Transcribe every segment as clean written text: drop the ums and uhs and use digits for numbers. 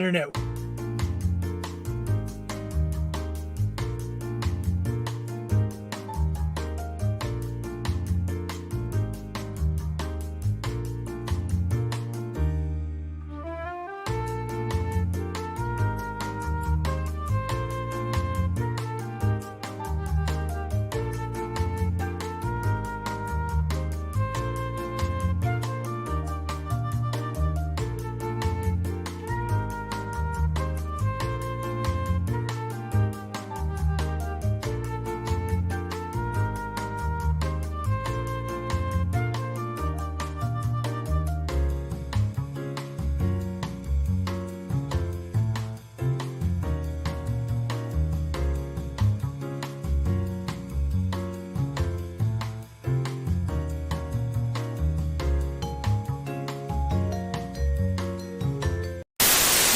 internet.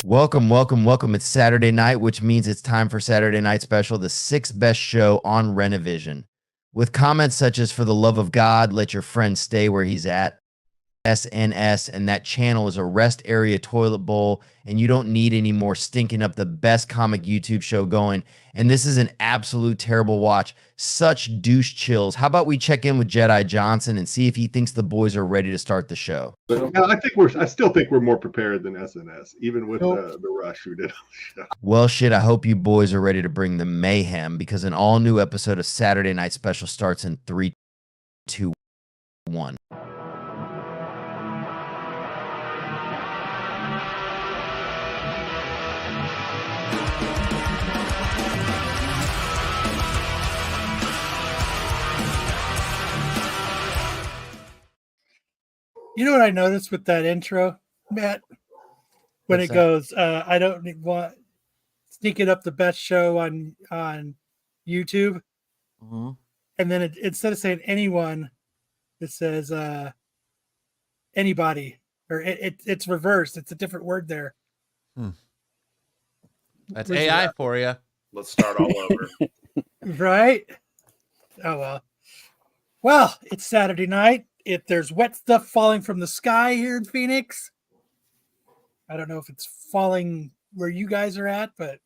Welcome. It's Saturday night, which means it's time for Saturday Night Special, the sixth best show on Renovision. With comments such as, for the love of God, let your friend stay where he's at, SNS, and that channel is a rest area toilet bowl, and you don't need any more stinking up the best comic YouTube show going. And this is an absolute terrible watch. Such douche chills. How about we check in with Jedi Johnson and see if he thinks the boys are ready to start the show? No, I still think we're more prepared than SNS, even with the rush we did on the show. Well, shit, I hope you boys are ready to bring the mayhem, because an all-new episode of Saturday Night Special starts in 3, 2, 1. You know what I noticed with that intro, Matt? When What's it goes, I don't want sneaking up the best show on YouTube. Mm-hmm. And then instead of saying anyone, it says anybody, or it's reversed. It's a different word there. That's AI for you. Let's start all over. Right? Oh, well. Well, it's Saturday night. There's wet stuff falling from the sky here in Phoenix. I don't know if it's falling where you guys are at, but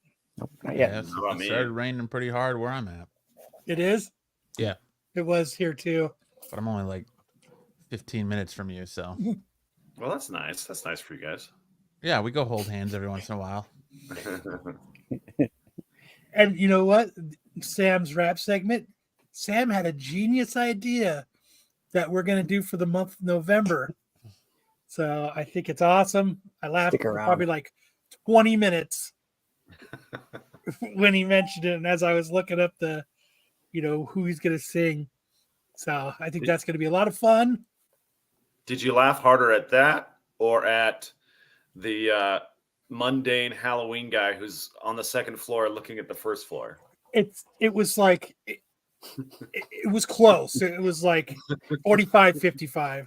Yeah, it started raining pretty hard where I'm at. it is. Yeah. It was here too. But I'm only like 15 minutes from you, so. Well, that's nice. That's nice for you guys. Yeah, we go hold hands every once in a while. And you know what? Sam's rap segment. Sam had a genius idea that we're going to do for the month of November. So I think it's awesome. I laughed for probably like 20 minutes when he mentioned it. And as I was looking up who he's going to sing. So I think that's going to be a lot of fun. Did you laugh harder at that or at the mundane Halloween guy who's on the second floor looking at the first floor? It was like, it was close. It was like 45-55.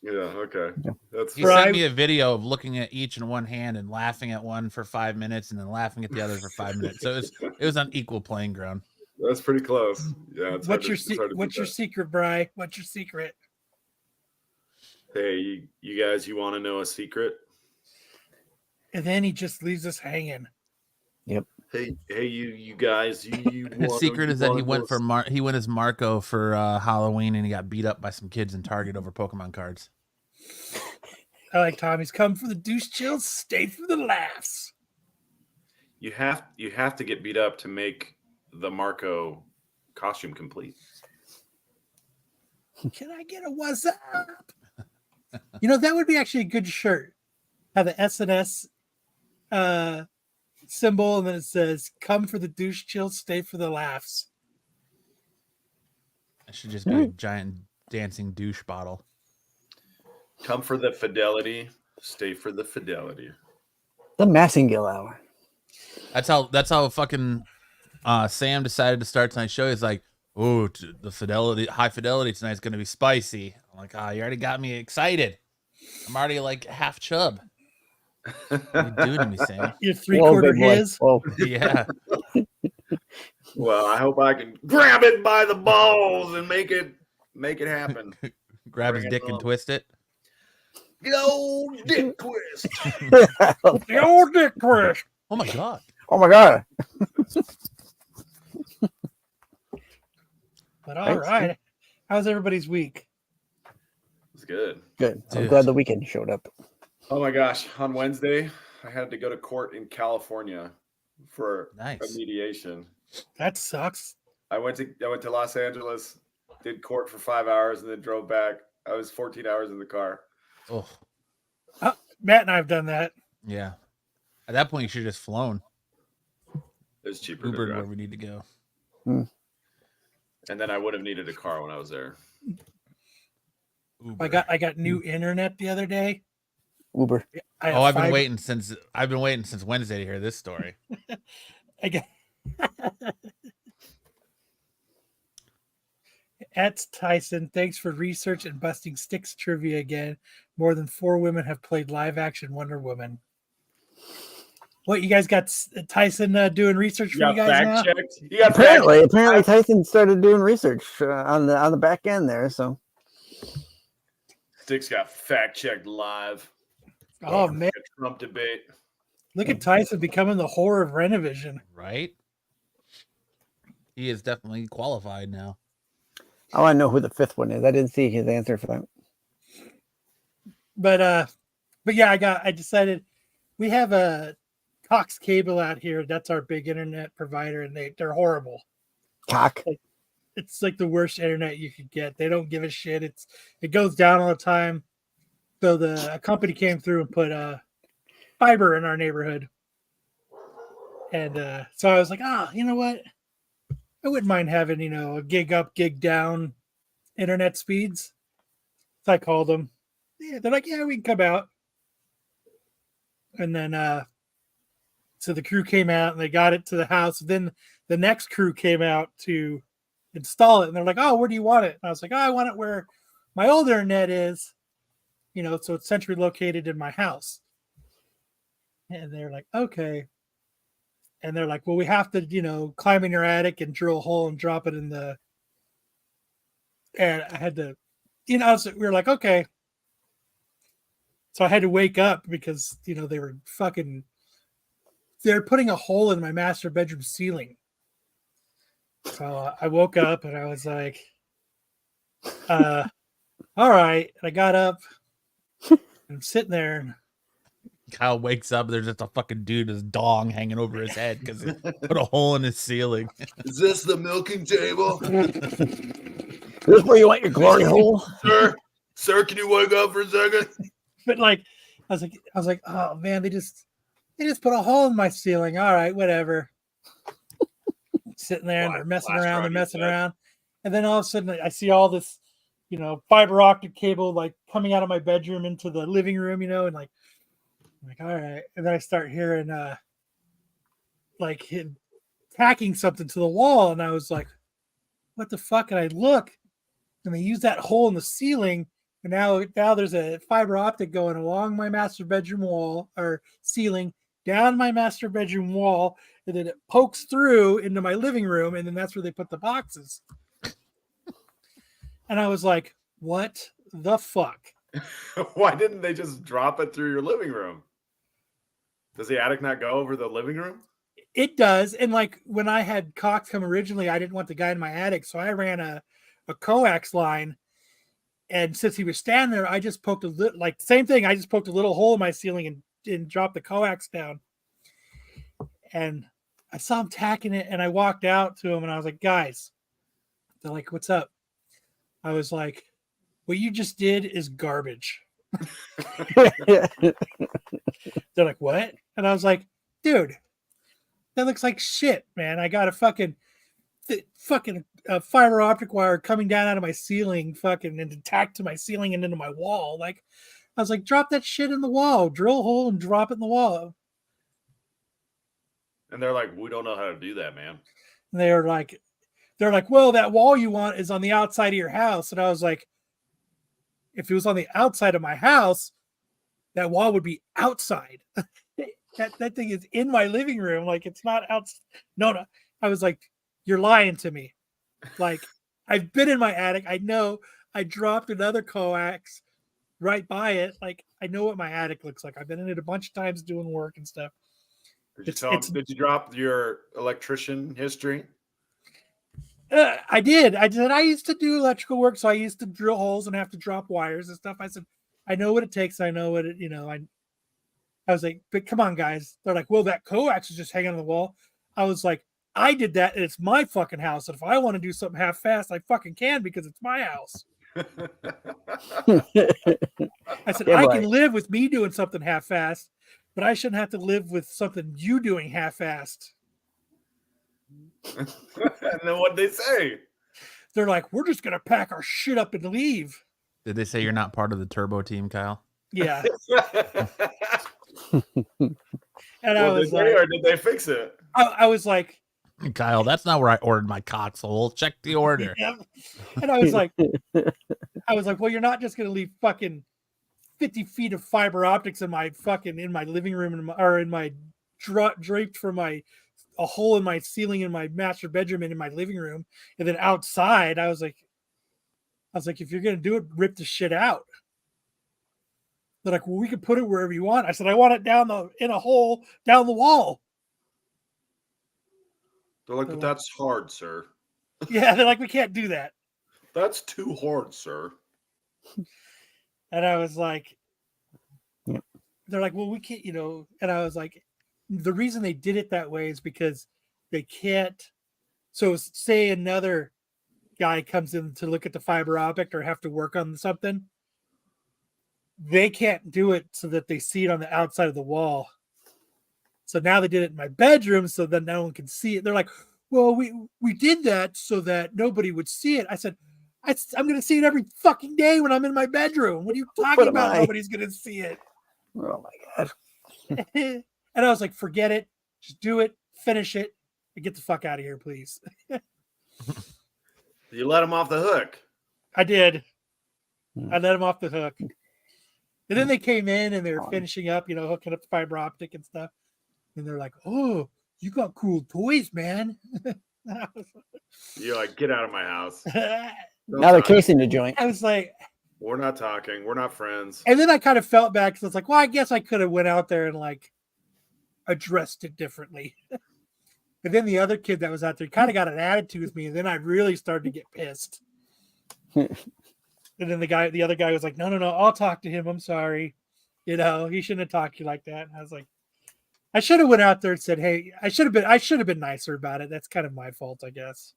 Yeah, okay. That's He sent me a video of looking at each in one hand and laughing at one for 5 minutes and then laughing at the other for 5 minutes. So it was on equal playing ground. That's pretty close. Yeah. What's your secret, Bri? What's your secret? Hey, you guys, you want to know a secret? And then he just leaves us hanging. Yep. Hey, you guys, you His secret is that he went as Marco for Halloween and he got beat up by some kids in Target over Pokemon cards. I like Tommy's come for the douche chills, stay for the laughs. You have to get beat up to make the Marco costume complete. Can I get a what's up? That would be actually a good shirt. Have the SNS symbol, and then it says, come for the douche chills, stay for the laughs. It should just be a giant dancing douche bottle. Come for the fidelity, stay for the fidelity. The Massingill Hour. That's how fucking Sam decided to start tonight's show. He's like, oh, the high fidelity tonight's going to be spicy. I'm like, you already got me excited. I'm already like half chub. What are you doing to me, Sam? You're 3/4 his. Yeah. Well, I hope I can grab it by the balls and make it happen. Grab his dick and twist it. The old dick twist. The old dick twist. Oh my god. Oh my god. But all Thanks, right. How's everybody's week? It's good. Good. I'm Dude. glad the weekend showed up. Oh my gosh. On Wednesday, I had to go to court in California for Nice. a mediation. That sucks. I went to Los Angeles, did court for 5 hours, and then drove back. I was 14 hours in the car. Oh, Matt and I have done that. yeah. At that point, you should have just flown. It was cheaper to Ubered drive. where we need to go. And then I would have needed a car when I was there. Uber. I got new internet the other day. Uber. I have Oh, I've been fiber- waiting since Wednesday to hear this story. I got That's Tyson. Thanks for research and busting sticks trivia again. More than 4 women have played live action Wonder Woman. What, you guys got Tyson doing research for you guys now? checked. You got fact Apparently, Tyson started doing research on the back end there. So Sticks got fact checked live. Oh man, A Trump debate. look at Tyson becoming the horror of Renovision. Right? He is definitely qualified now. oh, I know who the 5th one is. I didn't see his answer for that. But yeah, I decided we have a Cox Cable out here. That's our big internet provider, and they're horrible. Cock. It's like the worst internet you could get. They don't give a shit. It goes down all the time. So a company came through and put fiber in our neighborhood. And so I was like, you know what? I wouldn't mind having, a gig up, gig down internet speeds. So I called them. Yeah, they're like, yeah, we can come out. And then so the crew came out and they got it to the house. Then the next crew came out to install it. And they're like, oh, where do you want it? And I was like, I want it where my old internet is, so it's centrally located in my house. And they're like, okay. And they're like, well, we have to, climb in your attic and drill a hole and drop it in the. And I had to, so we were like, okay. So I had to wake up because, they were putting a hole in my master bedroom ceiling. So I woke up and I was like, all right. And I got up and I'm sitting there and Kyle wakes up. There's just a fucking dude with his dong hanging over his head because he put a hole in his ceiling. Is this the milking table? This where you want your glory hole? Sir, can you wake up for a second? but I was like, oh man, they just put a hole in my ceiling. All right, whatever. Sitting there and they're messing around. And then all of a sudden I see all this, fiber optic cable like coming out of my bedroom into the living room, and I'm like, all right. And then I start hearing like him tacking something to the wall. And I was like, what the fuck? And I look and they use that hole in the ceiling. And now there's a fiber optic going along my master bedroom wall or ceiling, down my master bedroom wall, and then it pokes through into my living room, and then that's where they put the boxes. And I was like, what the fuck? Why didn't they just drop it through your living room? Does the attic not go over the living room? It does. And like when I had Cox come originally, I didn't want the guy in my attic, so I ran a coax line. And since he was standing there, I just poked same thing. I just poked a little hole in my ceiling and dropped the coax down. And I saw him tacking it, and I walked out to him and I was like, guys, they're like, what's up? I was like, what you just did is garbage. They're like, what? And I was like, dude, that looks like shit, man. I got a fucking fiber optic wire coming down out of my ceiling, and tacked to my ceiling and into my wall. Like, I was like, drop that shit in the wall, drill a hole and drop it in the wall. And they're like, we don't know how to do that, man. And they're like, well, that wall you want is on the outside of your house. And I was like, if it was on the outside of my house, that wall would be outside. that thing is in my living room. Like, it's not out. No. I was like, you're lying to me. Like, I've been in my attic. I know I dropped another coax right by it. Like, I know what my attic looks like. I've been in it a bunch of times doing work and stuff. Did you drop your electrician history? I did. I used to do electrical work, so I used to drill holes and have to drop wires and stuff. I said, I know what it takes. I know what it, I was like, but come on, guys. They're like, well, that coax is just hanging on the wall. I was like, I did that, and it's my fucking house. And if I want to do something half-fast, I fucking can because it's my house. I said, I can live with me doing something half-fast, but I shouldn't have to live with something you doing half-assed. And then what'd they say? They're like, we're just going to pack our shit up and leave. Did they say you're not part of the turbo team, Kyle? Yeah. And Well, I was did like, they or did they fix it? I was like, Kyle, that's not where I ordered my coxhole. Check the order. yeah. And I was like, well, you're not just going to leave fucking 50 feet of fiber optics in my living room or in my draped from a hole in my ceiling in my master bedroom and in my living room. And then outside, I was like, if you're going to do it, rip the shit out. They're like, well, we can put it wherever you want. I said, I want it in a hole down the wall. They're like, but that's hard, sir. Yeah, they're like, we can't do that. That's too hard, sir. And I was like, yeah. They're like, well, we can't, and I was like, the reason they did it that way is because they can't. So say another guy comes in to look at the fiber optic or have to work on something. They can't do it so that they see it on the outside of the wall. So now they did it in my bedroom so that no one can see it. They're like, well, we did that so that nobody would see it. I said, I'm going to see it every fucking day when I'm in my bedroom. What are you talking about? Nobody's going to see it. Oh my God. And I was like, forget it. Just do it. Finish it. And get the fuck out of here, please. You let them off the hook. I did. I let them off the hook. And then they came in and they were finishing up, hooking up the fiber optic and stuff. And they're like, oh, you got cool toys, man. You're like, get out of my house. Now they're casing the joint. I was like, we're not talking. We're not friends. and then I kind of felt bad because I was like, well, I guess I could have went out there and like addressed it differently. But then the other kid that was out there kind of got an attitude with me. And then I really started to get pissed. And then the other guy was like, no, I'll talk to him. I'm sorry. He shouldn't have talked to you like that. And I was like, I should have went out there and said, hey, I should have been nicer about it. That's kind of my fault, I guess.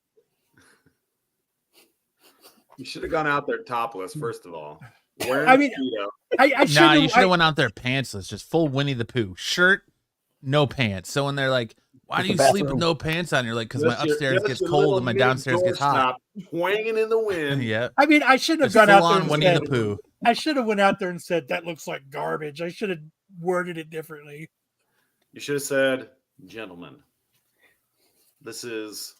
You should have gone out there topless, first of all. I mean, I should you should have went out there pantsless, just full Winnie the Pooh. Shirt, no pants. So when they're like, why do you sleep with no pants on? You're like, because my upstairs gets cold and my downstairs gets hot. Twanging in the wind. Yeah. I mean, I shouldn't have gone out there and Winnie said, the Pooh. I should have went out there and said, that looks like garbage. I should have worded it differently. You should have said, gentlemen, this is,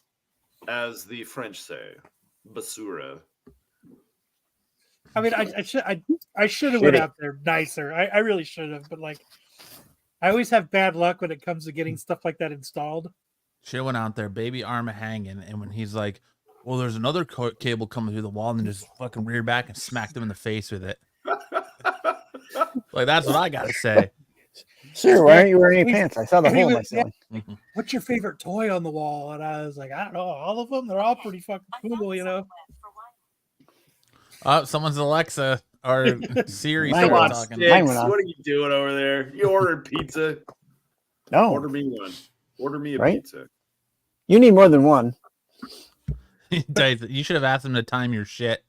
as the French say, basura. I mean, I should have went out there nicer. I really should have, but like, I always have bad luck when it comes to getting stuff like that installed. Should have went out there, baby arm hanging, and when he's like, well, there's another cable coming through the wall, and then just fucking rear back and smacked him in the face with it. Like, that's what I gotta say. Sir, why aren't you wearing any pants? I saw the hole in my ceiling. What's your favorite toy on the wall? And I was like, I don't know, all of them. They're all pretty fucking cool, Oh, someone's Alexa or Siri Mine started was- talking. Mine went off. What are you doing over there? You ordered pizza. No, Order me one. Order me a Right? pizza. you need more than one. You should have asked him to time your shit.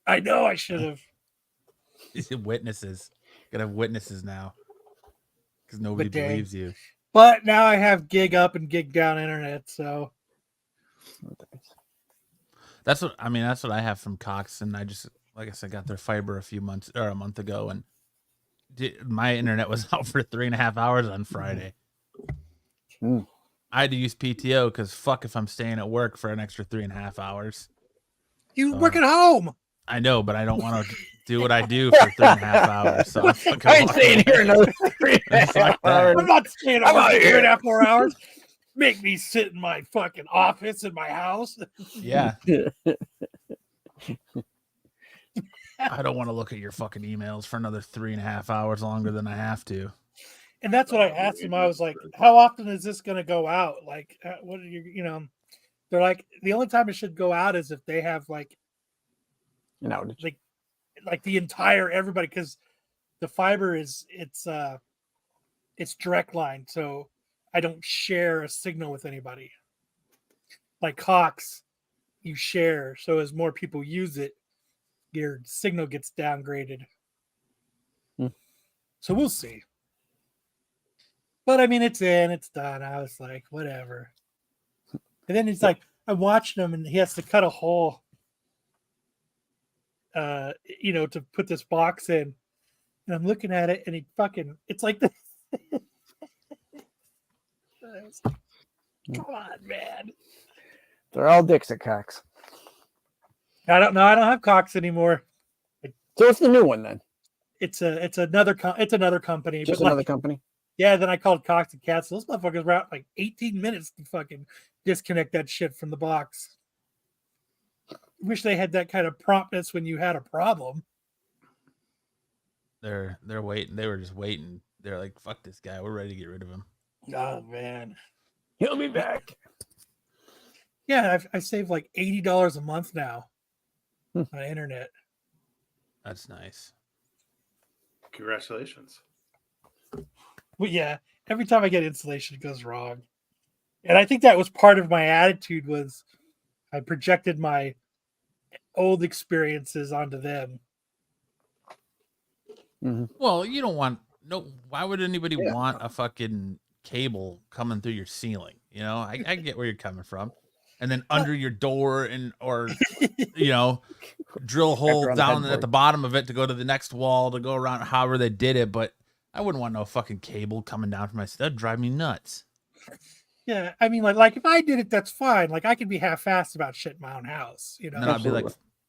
I know I should have. Witnesses. Gotta have witnesses now. Because nobody But dang. believes you. But now I have gig up and gig down internet, so That's what I have from Cox, and I just, like I said, got their fiber a month ago, and my internet was out for 3.5 hours on Friday. Mm. I had to use PTO because fuck if I'm staying at work for an extra 3.5 hours. you work at home. I know, but I don't want to do what I do for 3.5 hours. So I ain't staying here another 3.5 hours. I'm not staying at I'm work out for here. 3.5 more hours. Make me sit in my fucking office in my house. Yeah. I don't want to look at your fucking emails for another 3.5 hours longer than I have to. And that's what I asked them. I was like, how often is this going to go out? Like, what are you, they're like, the only time it should go out is if they have like the entire everybody, because the fiber it's direct line. So I don't share a signal with anybody. Like Cox, you share. So as more people use it, your signal gets downgraded. So we'll see. But I mean, it's done. I was like, whatever. And then it's like, I watched him and he has to cut a hole, to put this box in. And I'm looking at it and it's like this. Come on, man. They're all dicks at Cox. I don't know. I don't have Cox anymore. So it's the new one then. It's another company. Just but another company. Yeah, then I called Cox and Cats. Those motherfuckers were out like 18 minutes to fucking disconnect that shit from the box. Wish they had that kind of promptness when you had a problem. They're waiting. They were just waiting. They're like, fuck this guy. We're ready to get rid of him. Oh man, He'll be back. Yeah, I saved like $80 a month now on the internet. That's nice. Congratulations. But yeah, every time I get installation, it goes wrong. And I think that was part of my attitude was I projected my old experiences onto them. Mm-hmm. Well, you don't want why would anybody want a fucking cable coming through your ceiling? I get where you're coming from. And then under your door or drill a hole down at the bottom of it to go to the next wall to go around however they did it, but I wouldn't want no fucking cable coming down from my stuff. That'd drive me nuts. Yeah, I mean, like if I did it, that's fine. Like I could be half-assed about shit in my own house, And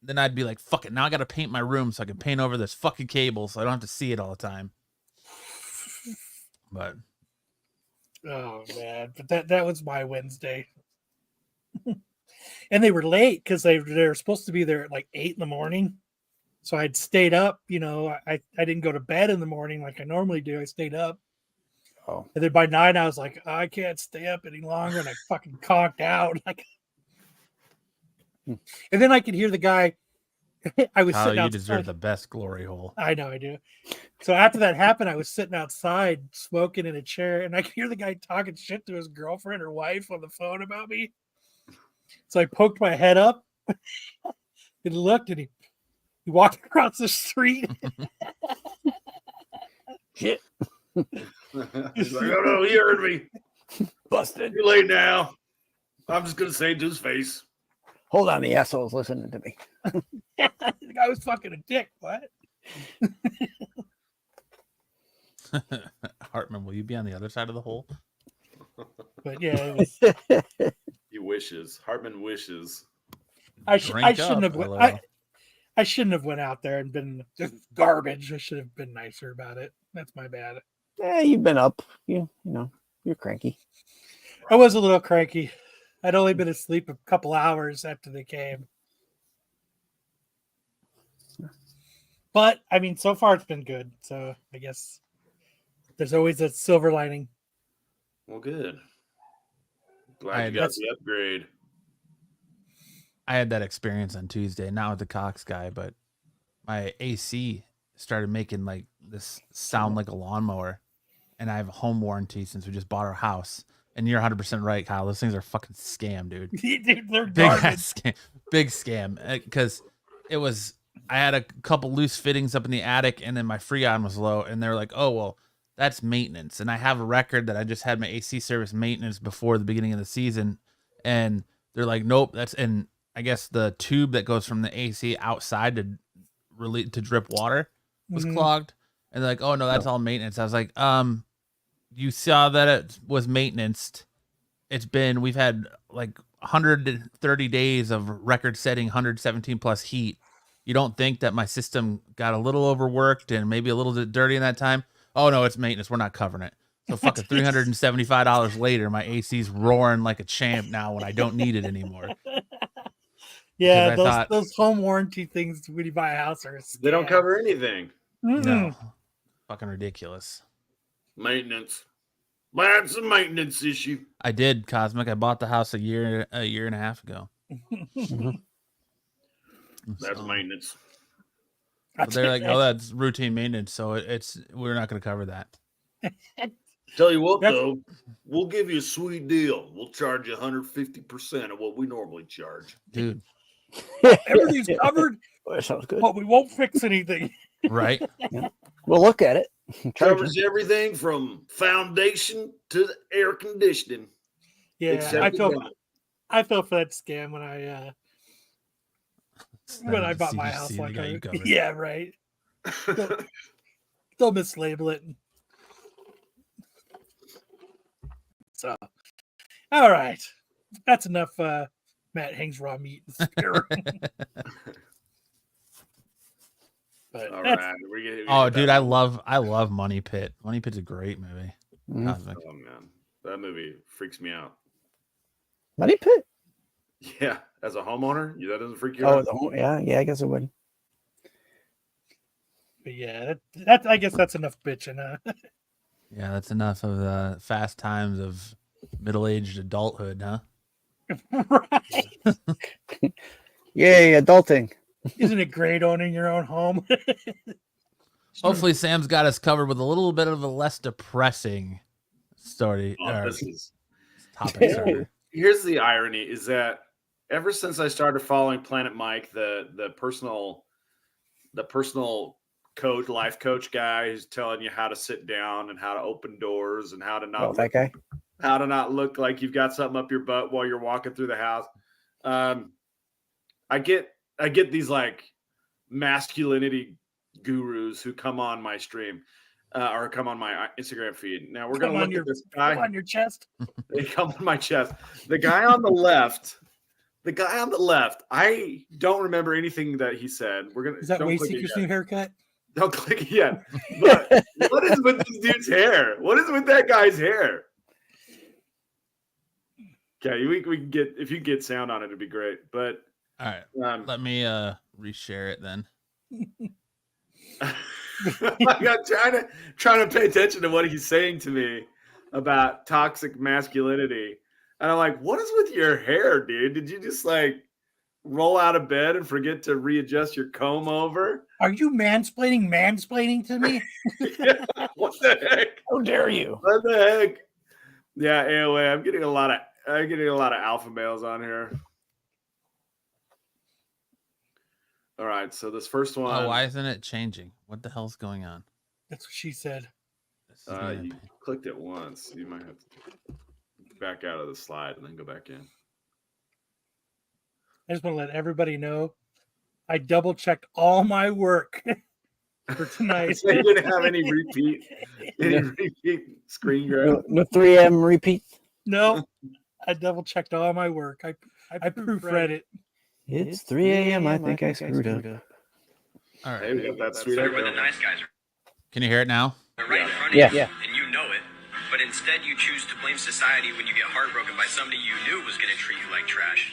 then I'd be like, fuck it. Now I got to paint my room so I can paint over this fucking cable so I don't have to see it all the time. But oh man, but that was my Wednesday. And they were late because they were supposed to be there at like 8 a.m. So I'd stayed up, I didn't go to bed in the morning like I normally do. I stayed up. Oh. And then by 9, I was like, I can't stay up any longer. And I fucking conked out. And then I could hear the guy. I was sitting outside. You deserve the best glory hole. I know I do. So after that happened, I was sitting outside smoking in a chair. And I could hear the guy talking shit to his girlfriend or wife on the phone about me. So I poked my head up and looked, and he walked across the street. Shit. He's like, oh no, he heard me. Busted. Too late now. I'm just gonna say it to his face. Hold on, the asshole's listening to me. The guy was fucking a dick. What? Hartman, will you be on the other side of the hole? But yeah, it was. He wishes. Hartman wishes. I shouldn't have went out there and been just garbage. I should have been nicer about it. That's my bad. Yeah, you've been up. You're cranky. I was a little cranky. I'd only been asleep a couple hours after they came. But I mean, so far it's been good. So I guess there's always a silver lining. Well, good. Glad you got the upgrade. I had that experience on Tuesday, not with the Cox guy, but my AC started making like this sound like a lawnmower. And I have a home warranty since we just bought our house. And you're 100% right, Kyle. Those things are fucking scam, dude. Dude, they're big scam. Because I had a couple loose fittings up in the attic, and then my Freon was low, and they're like, oh, well, that's maintenance. And I have a record that I just had my AC service maintenance before the beginning of the season. And they're like, nope, and I guess the tube that goes from the AC outside to drip water was clogged. And they're like, oh no, that's all maintenance. I was like, you saw that it was maintenance. We've had like 130 days of record setting 117 plus heat. You don't think that my system got a little overworked and maybe a little bit dirty in that time? Oh no, it's maintenance. We're not covering it. So fucking $375 later, my AC's roaring like a champ now when I don't need it anymore. Yeah, I those thought- those home warranty things when you buy a house are a They don't scam. cover anything. No, fucking ridiculous. Maintenance. That's a maintenance issue. I did, Cosmic. I bought the house a year and a half ago. That's So- maintenance. But they're like, oh, that's routine maintenance, so we're not going to cover that. Tell you what, That's- though, we'll give you a sweet deal. We'll charge you 150% of what we normally charge. Dude, Everything's covered, That sounds good. but we won't fix anything. right? We'll look at it. Charge Covers everything from foundation to the air conditioning. Yeah, except I the feel gun. I fell for that scam when I bought my house. CGC, Like, they got you covered. yeah, right. Don't mislabel it. So, all right, that's enough. Matt hangs raw meat in the spare room. But All that's- right. We get Oh, dude, I love Money Pit. Money Pit's a great movie. Mhm. Cosmic. Oh, man. That movie freaks me out. Money Pit. Yeah. As a homeowner, that doesn't freak you Oh, out? yeah. I guess it would. But yeah, that I guess that's enough bitching. Yeah, that's enough of the fast times of middle-aged adulthood, huh? Right? Yay, adulting. Isn't it great owning your own home? Hopefully, Sam's got us covered with a little bit of a less depressing story Oh, or this is topic. Sorry. Here's the irony is that ever since I started following Planet Mike, the personal coach, life coach guy who's telling you how to sit down and how to open doors and how to not That guy. how to not look like you've got something up your butt while you're walking through the house. I get these like masculinity gurus who come on my stream or come on my Instagram feed. Now we're Come gonna on look your- at this guy. on your chest. They come on my chest. The guy on the left. I don't remember anything that he said. We're gonna. Is that don't Way click it Seeker's yet. new haircut? Don't click it yet. But what is with this dude's hair? What is with that guy's hair? Okay, we can get if you can get sound on it, it'd be great. But All right, let me reshare it then. I'm trying to pay attention to what he's saying to me about toxic masculinity. And I'm like, what is with your hair, dude? Did you just like roll out of bed and forget to readjust your comb over? Are you mansplaining to me? What the heck? How dare you? What the heck? Yeah, AOA. I'm getting a lot of alpha males on here. All right, so this first one. Oh, why isn't it changing? What the hell's going on? That's what she said. This is gonna You be- clicked it once. You might have to back out of the slide and then go back in. I just want to let everybody know I double checked all my work for tonight. So you didn't have any repeat screen grab. No 3M repeat. No, I double checked all my work. I proofread it. It's 3 a.m. I think I screwed up. All right. Hey, we got that sweet. Where echo. the nice guys Can you hear it now? are right in front of Yeah. you, Yeah. and you know it. But instead, you choose to blame society when you get heartbroken by somebody you knew was going to treat you like trash.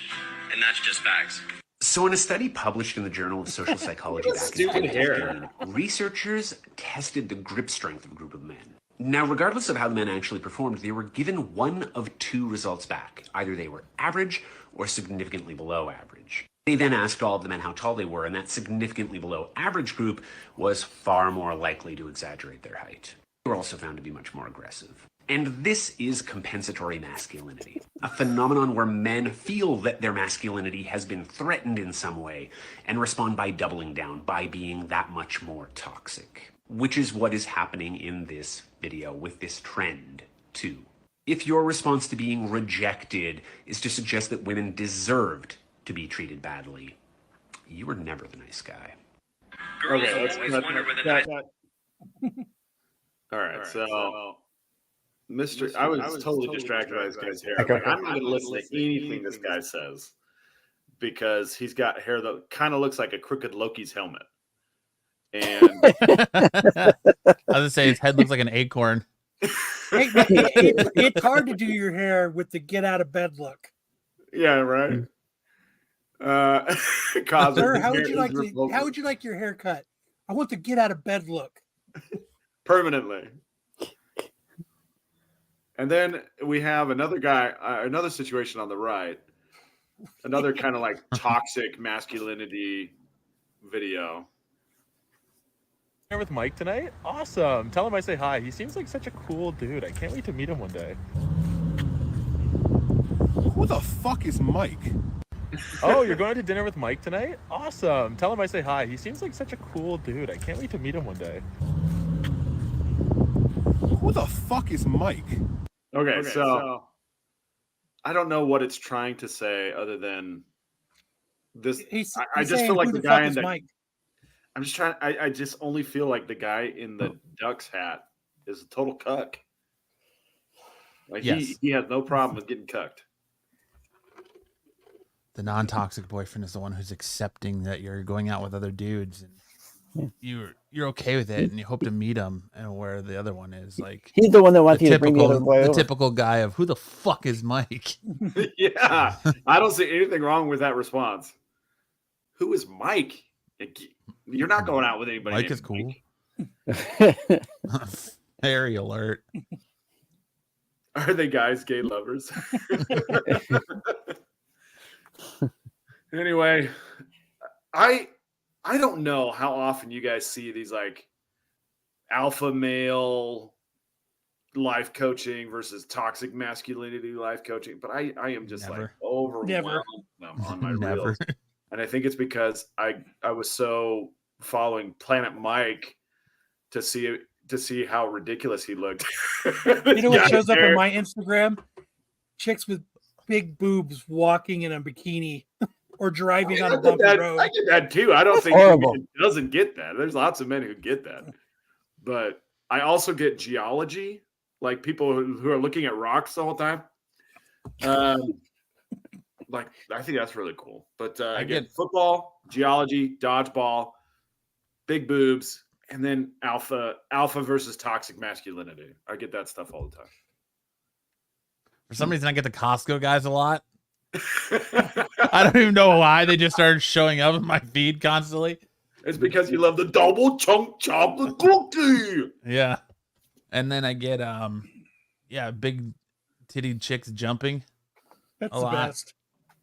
And that's just facts. So in a study published in the Journal of Social Psychology back in Stupid hair. 2015, researchers tested the grip strength of a group of men. Now, regardless of how the men actually performed, they were given one of two results back. Either they were average or significantly below average. They then asked all of the men how tall they were, and that significantly below average group was far more likely to exaggerate their height. They were also found to be much more aggressive. And this is compensatory masculinity, a phenomenon where men feel that their masculinity has been threatened in some way and respond by doubling down, by being that much more toxic, which is what is happening in this video with this trend too. If your response to being rejected is to suggest that women deserved to be treated badly, you were never the nice guy. Girls Okay, let's always cut wonder where the that. nice All right, so Mr. I was totally distracted by this guy's hair. Like, I'm not going to listen to anything this guy says because he's got hair that kind of looks like a crooked Loki's helmet. And I was gonna say his head looks like an acorn. Hey, it's hard to do your hair with the get out of bed look. yeah, right. Causes Sir, how would you Mary's like your haircut? I want the get out of bed look. permanently. And then we have another guy, another situation on the right, another kind of like toxic masculinity video. Here with Mike tonight? Awesome. Tell him I say hi. He seems like such a cool dude. I can't wait to meet him one day. Who the fuck is Mike? Oh, you're going to dinner with Mike tonight? Awesome. Tell him I say hi. He seems like such a cool dude. I can't wait to meet him one day. Who the fuck is Mike? Okay, so I don't know what it's trying to say other than this. I just feel like the guy in the Mike. I'm just trying. I just only feel like the guy in the Ducks hat is a total cuck. Like he has no problem with getting cucked. The non-toxic boyfriend is the one who's accepting that you're going out with other dudes and you're okay with it and you hope to meet him, and where the other one is like He's the one that wants you to bring the other boy the over. typical guy of who the fuck is Mike? Yeah, I don't see anything wrong with that response. Who is Mike? You're not going out with anybody. Mike is cool. Fairy alert. Are they guys gay lovers? Anyway, I don't know how often you guys see these like alpha male life coaching versus toxic masculinity life coaching, but I am just like overwhelmed on my reels. And I think it's because I was so following Planet Mike to see how ridiculous he looked. You know what shows up on my Instagram? Chicks with big boobs walking in a bikini or driving on a bumpy road. I get that too. I don't think he doesn't get that. There's lots of men who get that. But I also get geology, like people who are looking at rocks the whole time. Like I think that's really cool. But I get football, geology, dodgeball, big boobs, and then alpha versus toxic masculinity. I get that stuff all the time. For some reason, I get the Costco guys a lot. I don't even know why. They just started showing up in my feed constantly. It's because you love the double chunk chocolate cookie. Yeah. And then I get big titty chicks jumping. That's a the lot. best.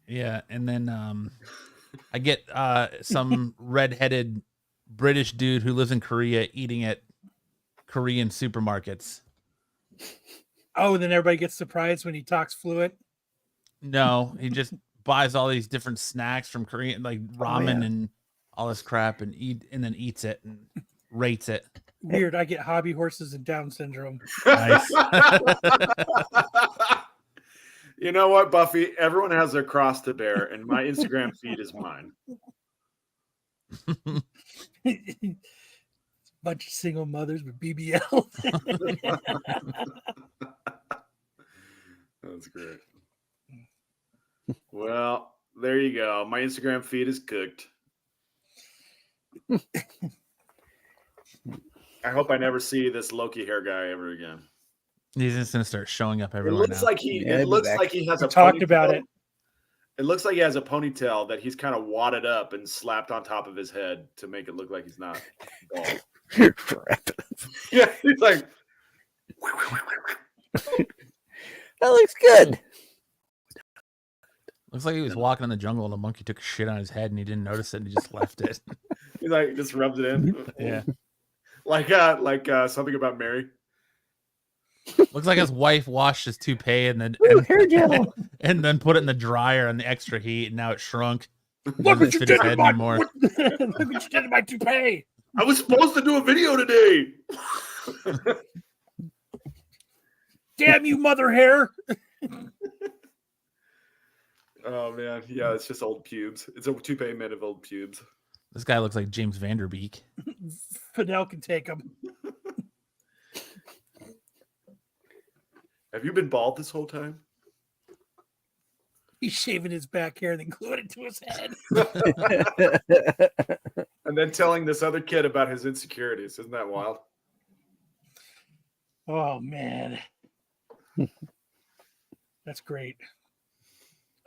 Yeah. And then I get some redheaded British dude who lives in Korea eating at Korean supermarkets. Oh, and then everybody gets surprised when he talks fluent. No, he just buys all these different snacks from Korean, like ramen and all this crap, and then eats it and rates it. Weird. I get hobby horses and Down syndrome. Nice. You know what, Buffy? Everyone has their cross to bear, and my Instagram feed is mine. Bunch of single mothers with BBL. That's great. Well, there you go. My Instagram feed is cooked. I hope I never see this Loki hair guy ever again. He's just gonna start showing up everywhere. It looks now. like it looks like he has a talked about it. It looks like he has a ponytail that he's kind of wadded up and slapped on top of his head to make it look like he's not bald. Yeah, he's like that looks good. Looks like he was walking in the jungle and a monkey took a shit on his head and he didn't notice it and he just left it. He's like just rubbed it in. Yeah. Like something about Mary. Looks like his wife washed his toupee and then hair gel. and then put it in the dryer on the extra heat and now it shrunk. Look what you did to my anymore. Look what you did to my toupee. I was supposed to do a video today. Damn you, mother hair. Oh man, yeah, it's just old pubes. It's a toupee made of old pubes. This guy looks like James Vanderbeek. Fidel can take him. Have you been bald this whole time? He's shaving his back hair and then gluing it to his head. And then telling this other kid about his insecurities. Isn't that wild? Oh man. That's great.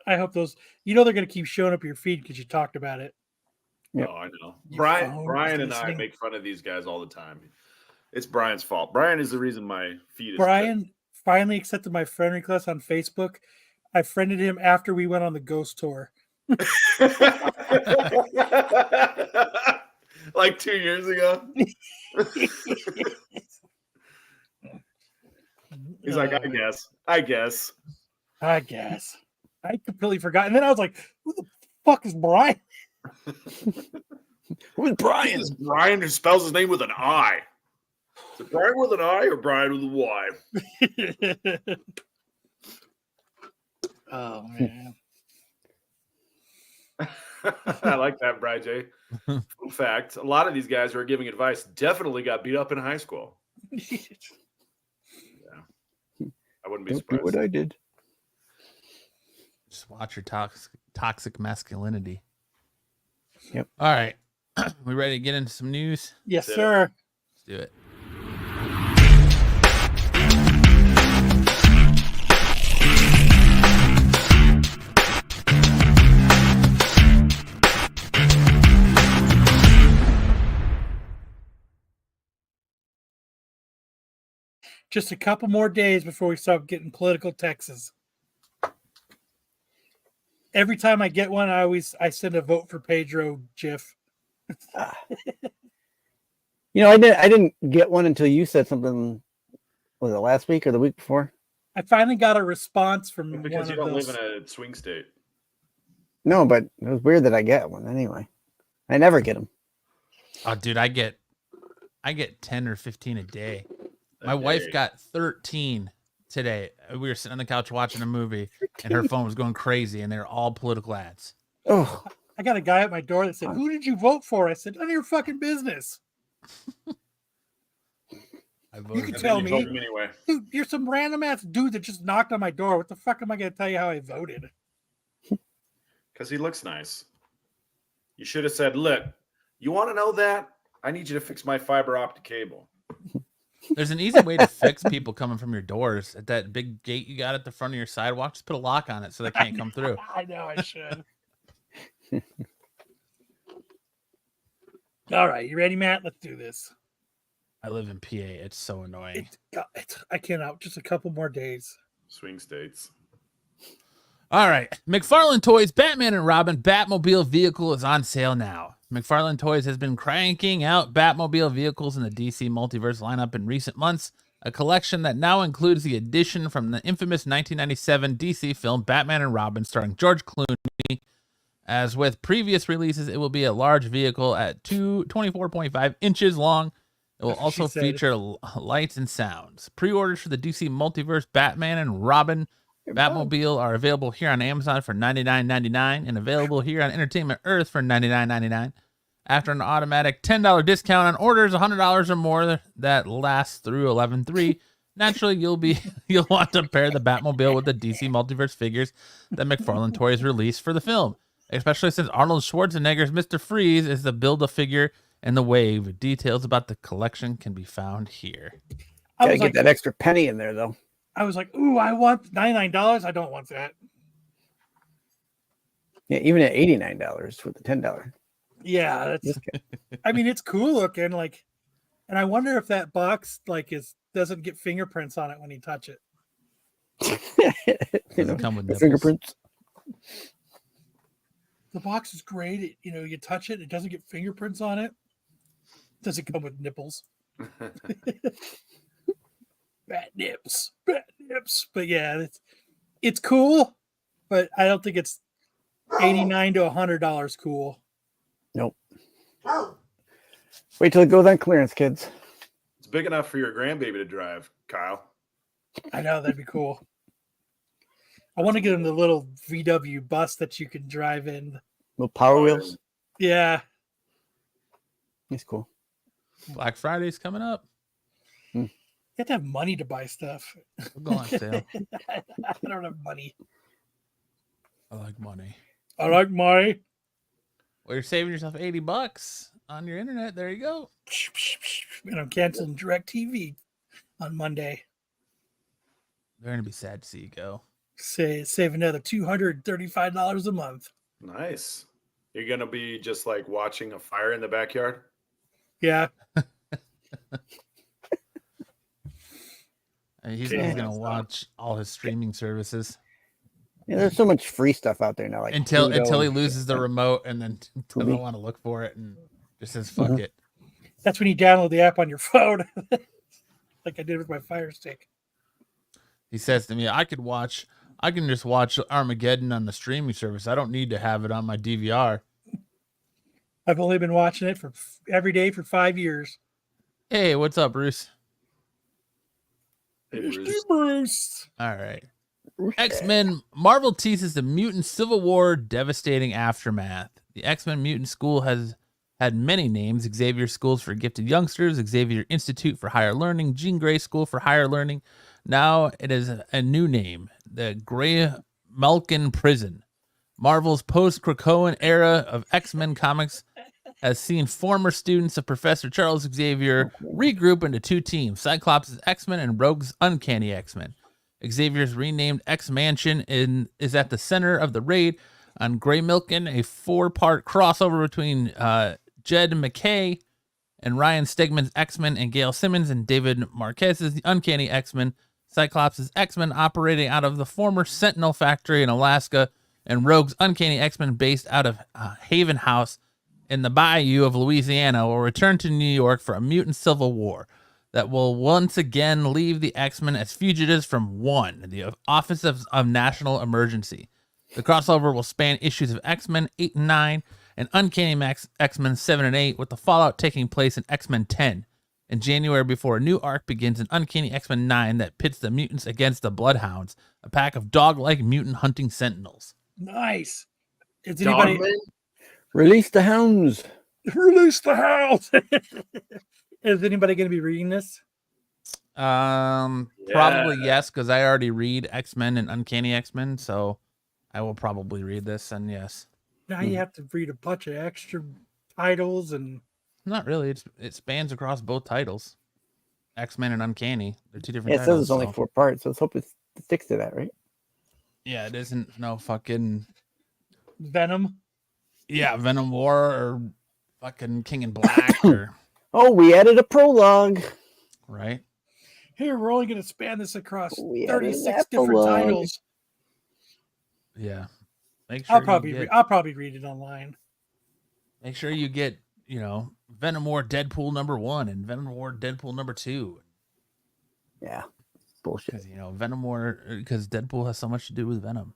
I hope those. You know they're going to keep showing up your feed because you talked about it. Yep. Oh, I know. Your phone is Brian and I listening. make fun of these guys all the time. It's Brian's fault. Brian is the reason my feed is. Brian finally accepted my friend request on Facebook. I friended him after we went on the ghost tour. Like 2 years ago. He's like, I guess. I completely forgot. And then I was like, who the fuck is Brian? Who's Brian? This is Brian who spells his name with an I. Is it Brian with an I or Brian with a Y? Oh, man. I like that, Brian J. Fun fact, a lot of these guys who are giving advice definitely got beat up in high school. Yeah. I wouldn't be surprised. Do what I did. Just watch your toxic masculinity. Yep. All right. We ready to get into some news? Yes, sir. Let's do it. Just a couple more days before we start getting political texts. Every time I get one, I send a vote for Pedro GIF. You know, I didn't get one until you said something. Was it last week or the week before? I finally got a response from Because one you of don't those. live in a swing state. No, but it was weird that I get one anyway. I never get them. Oh, dude, I get 10 or 15 a day. My wife got 13 today. We were sitting on the couch watching a movie, and her phone was going crazy, and they're all political ads. Oh, I got a guy at my door that said, "Who did you vote for?" I said, "None of your fucking business." You can tell me. Anyway. Dude, you're some random ass dude that just knocked on my door. What the fuck am I going to tell you how I voted? Because he looks nice. You should have said, look, you want to know that? I need you to fix my fiber optic cable. There's an easy way to fix people coming from your doors. At that big gate you got at the front of your sidewalk, just put a lock on it so they can't come through. I know I should. All right, you ready, Matt? Let's do this. I live in PA. It's so annoying. I cannot. Just a couple more days. Swing states. All right. McFarlane Toys Batman and Robin Batmobile vehicle is on sale now. McFarlane Toys has been cranking out Batmobile vehicles in the DC Multiverse lineup in recent months, a collection that now includes the addition from the infamous 1997 DC film Batman and Robin starring George Clooney. As with previous releases, it will be a large vehicle at 24.5 inches long. It will also feature lights and sounds. Pre-orders for the DC Multiverse Batman and Robin Batmobile are available here on Amazon for $99.99 and available here on Entertainment Earth for $99.99. After an automatic $10 discount on orders $100 or more that lasts through 11/3, naturally you'll want to pair the Batmobile with the DC Multiverse figures that McFarlane Toys released for the film, especially since Arnold Schwarzenegger's Mr. Freeze is the Build-A-Figure and the Wave. Details about the collection can be found here. Gotta get that extra penny in there, though. I was like, ooh, I want $99. I don't want that. Yeah, even at $89 with the $10. Yeah, that's. I mean, it's cool looking, like, and I wonder if that box doesn't get fingerprints on it when you touch it. Does it come with nipples? Fingerprints. The box is great. You touch it, it doesn't get fingerprints on it. Does it come with nipples? Bat nips. But yeah, it's cool, but I don't think it's $89 to $100 cool. Nope. Wait till it goes on clearance, kids. It's big enough for your grandbaby to drive, Kyle. I know, that'd be cool. I want to get him the little VW bus that you can drive in. Little Power Wheels. Yeah. It's cool. Black Friday's coming up. You have to have money to buy stuff. We'll go on sale. I don't have money. I like money. Well, you're saving yourself $80 on your internet. There you go. And I'm canceling DirecTV on Monday. They're gonna be sad to see you go. Save another $235 a month. Nice. You're gonna be just like watching a fire in the backyard. Yeah. He's Okay. gonna watch all his streaming services Yeah, there's so much free stuff out there now. Like until Pluto he and loses the shit. remote and then doesn't Tubi. want to look for it and just says fuck Mhm. it. That's when you download the app on your phone, like I did with my Fire Stick. He says to me, I can just watch Armageddon on the streaming service. I don't need to have it on my DVR. I've only been watching it for every day for 5 years. Hey, what's up, Bruce? Hey, Mr. Bruce. Bruce. All right. X-Men Marvel teases the mutant Civil War devastating aftermath. The X-Men mutant school has had many names: Xavier Schools for Gifted Youngsters, Xavier Institute for Higher Learning, Jean Grey School for Higher Learning. Now it is a new name, the Grey Malkin Prison. Marvel's post-Krakoan era of X-Men comics has seen former students of Professor Charles Xavier regroup into two teams: Cyclops' X-Men and Rogue's Uncanny X-Men. Xavier's renamed X-Mansion is at the center of the raid on Grey Milken, a 4-part crossover between Jed McKay and Ryan Stegman's X-Men and Gail Simmons and David Marquez's Uncanny X-Men. Cyclops' X-Men operating out of the former Sentinel factory in Alaska, and Rogue's Uncanny X-Men based out of Haven House in the bayou of Louisiana will return to New York for a mutant civil war that will once again leave the X-Men as fugitives from the Office of National Emergency. The crossover will span issues of X-Men 8 and 9 and Uncanny X-Men 7 and 8, with the fallout taking place in X-Men 10 in January before a new arc begins in Uncanny X-Men 9 that pits the mutants against the Bloodhounds, a pack of dog-like mutant hunting sentinels. Nice. Is anybody Dogman? Release the hounds. release the house? Is anybody going to be reading this? Probably yes, because I already read X-Men and Uncanny X-Men, so I will probably read this, and yes. Now you have to read a bunch of extra titles and Not really. It spans across both titles. X-Men and Uncanny. They're two different Yeah, it says titles. it's only so- 4 parts, so let's hope it sticks to that, right? Yeah, it isn't no fucking Venom. Venom War or fucking King in Black or Oh, we added a prologue. right. Here, we're only going to span this across We added 36 an different epilogue. titles. Yeah. Make sure I'll probably read it online. make sure you get, Venom War Deadpool #1 and Venom War Deadpool #2. Yeah. Bullshit. Because Venom War, because Deadpool has so much to do with Venom.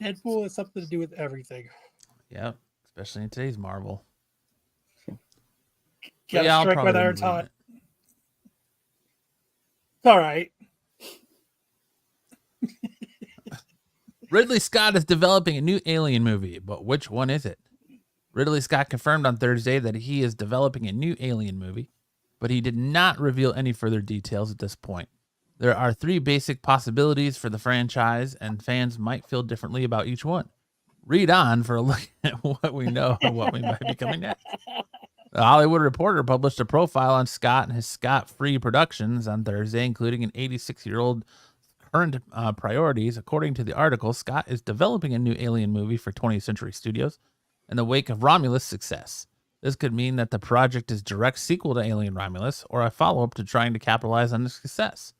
Deadpool has something to do with everything. Yep. Especially in today's Marvel. Gotta I'll strike while probably the read iron's hot. it. It's all right. Ridley Scott is developing a new Alien movie, but which one is it? Ridley Scott confirmed on Thursday that he is developing a new Alien movie, but he did not reveal any further details at this point. There are 3 basic possibilities for the franchise, and fans might feel differently about each one. Read on for a look at what we know and what we might be coming next. The Hollywood Reporter published a profile on Scott and his Scott Free Productions on Thursday, including an 86-year-old current priorities. According to the article, Scott is developing a new Alien movie for 20th Century Studios in the wake of Romulus' success. This could mean that the project is a direct sequel to Alien Romulus or a follow-up to trying to capitalize on the success.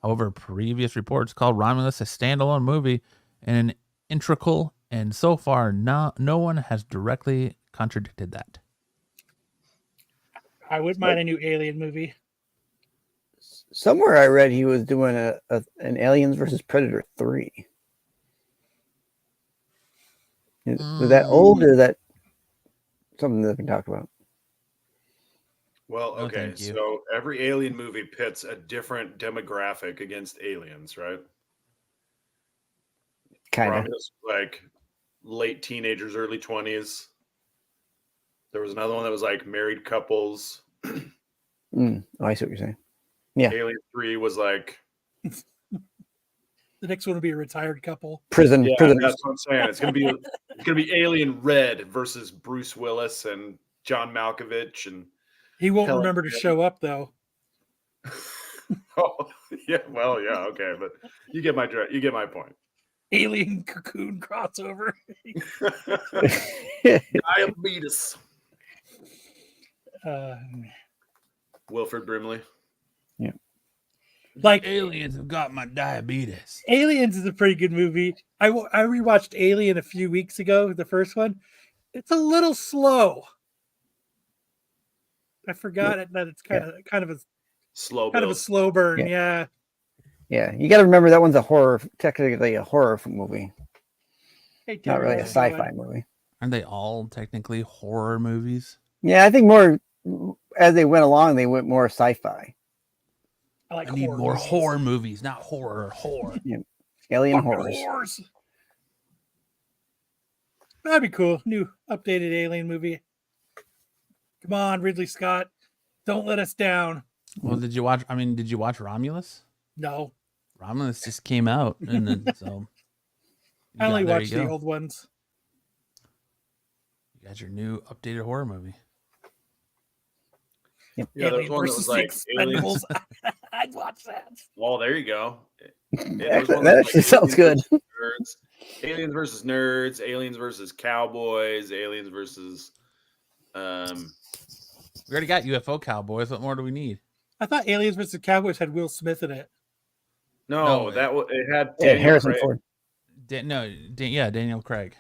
However, previous reports called Romulus a standalone movie and an integral, and so far no one has directly contradicted that. I wouldn't mind a new Alien movie. Somewhere I read he was doing an Aliens versus Predator 3. Was that old or that something that we can talk about? Well, No, okay. thank you. So every alien movie pits a different demographic against aliens, right? Kind of. Romulus was like late teenagers, early 20s. There was another one that was like married couples. Oh, I see what you're saying. Yeah. Alien 3 was like, The next one will be a retired couple. Prison. yeah, Prisoners. that's what I'm saying. It's gonna be Alien Red versus Bruce Willis and John Malkovich and He won't Helen remember to Mirren. show up though. Oh, yeah. Well, yeah. Okay, but you get my point. Alien cocoon crossover. Diabetes. Uh, Wilford Brimley. like Aliens have got my diabetes. Aliens is a pretty good movie. I rewatched Alien a few weeks ago, the first one. It's a little slow. I forgot that it's kind of a Slow kind of a build. slow burn. Yeah. Yeah, you got to remember that one's a horror, technically a horror movie, Hey, not really a how's it going? sci-fi movie. Aren't they all technically horror movies? Yeah, I think more as they went along, they went more sci-fi. I like I need horror more movies. horror movies, not horror. Alien Fucking horrors. horrors. That'd be cool. New updated Alien movie. Come on, Ridley Scott. Don't let us down. Well, did you watch Romulus? No. Romulus just came out, and then so I only there you watched the go. old ones. You got your new updated horror movie. Yep. Yeah, there's Alien one that versus was like Expendables. I'd watch that. Well, there you go. That actually sounds good. Aliens versus nerds, aliens versus cowboys, aliens versus We already got UFO cowboys. What more do we need? I thought Aliens versus Cowboys had Will Smith in it. no, No, that was it had Yeah, Daniel Harrison Craig. Ford. Daniel Craig.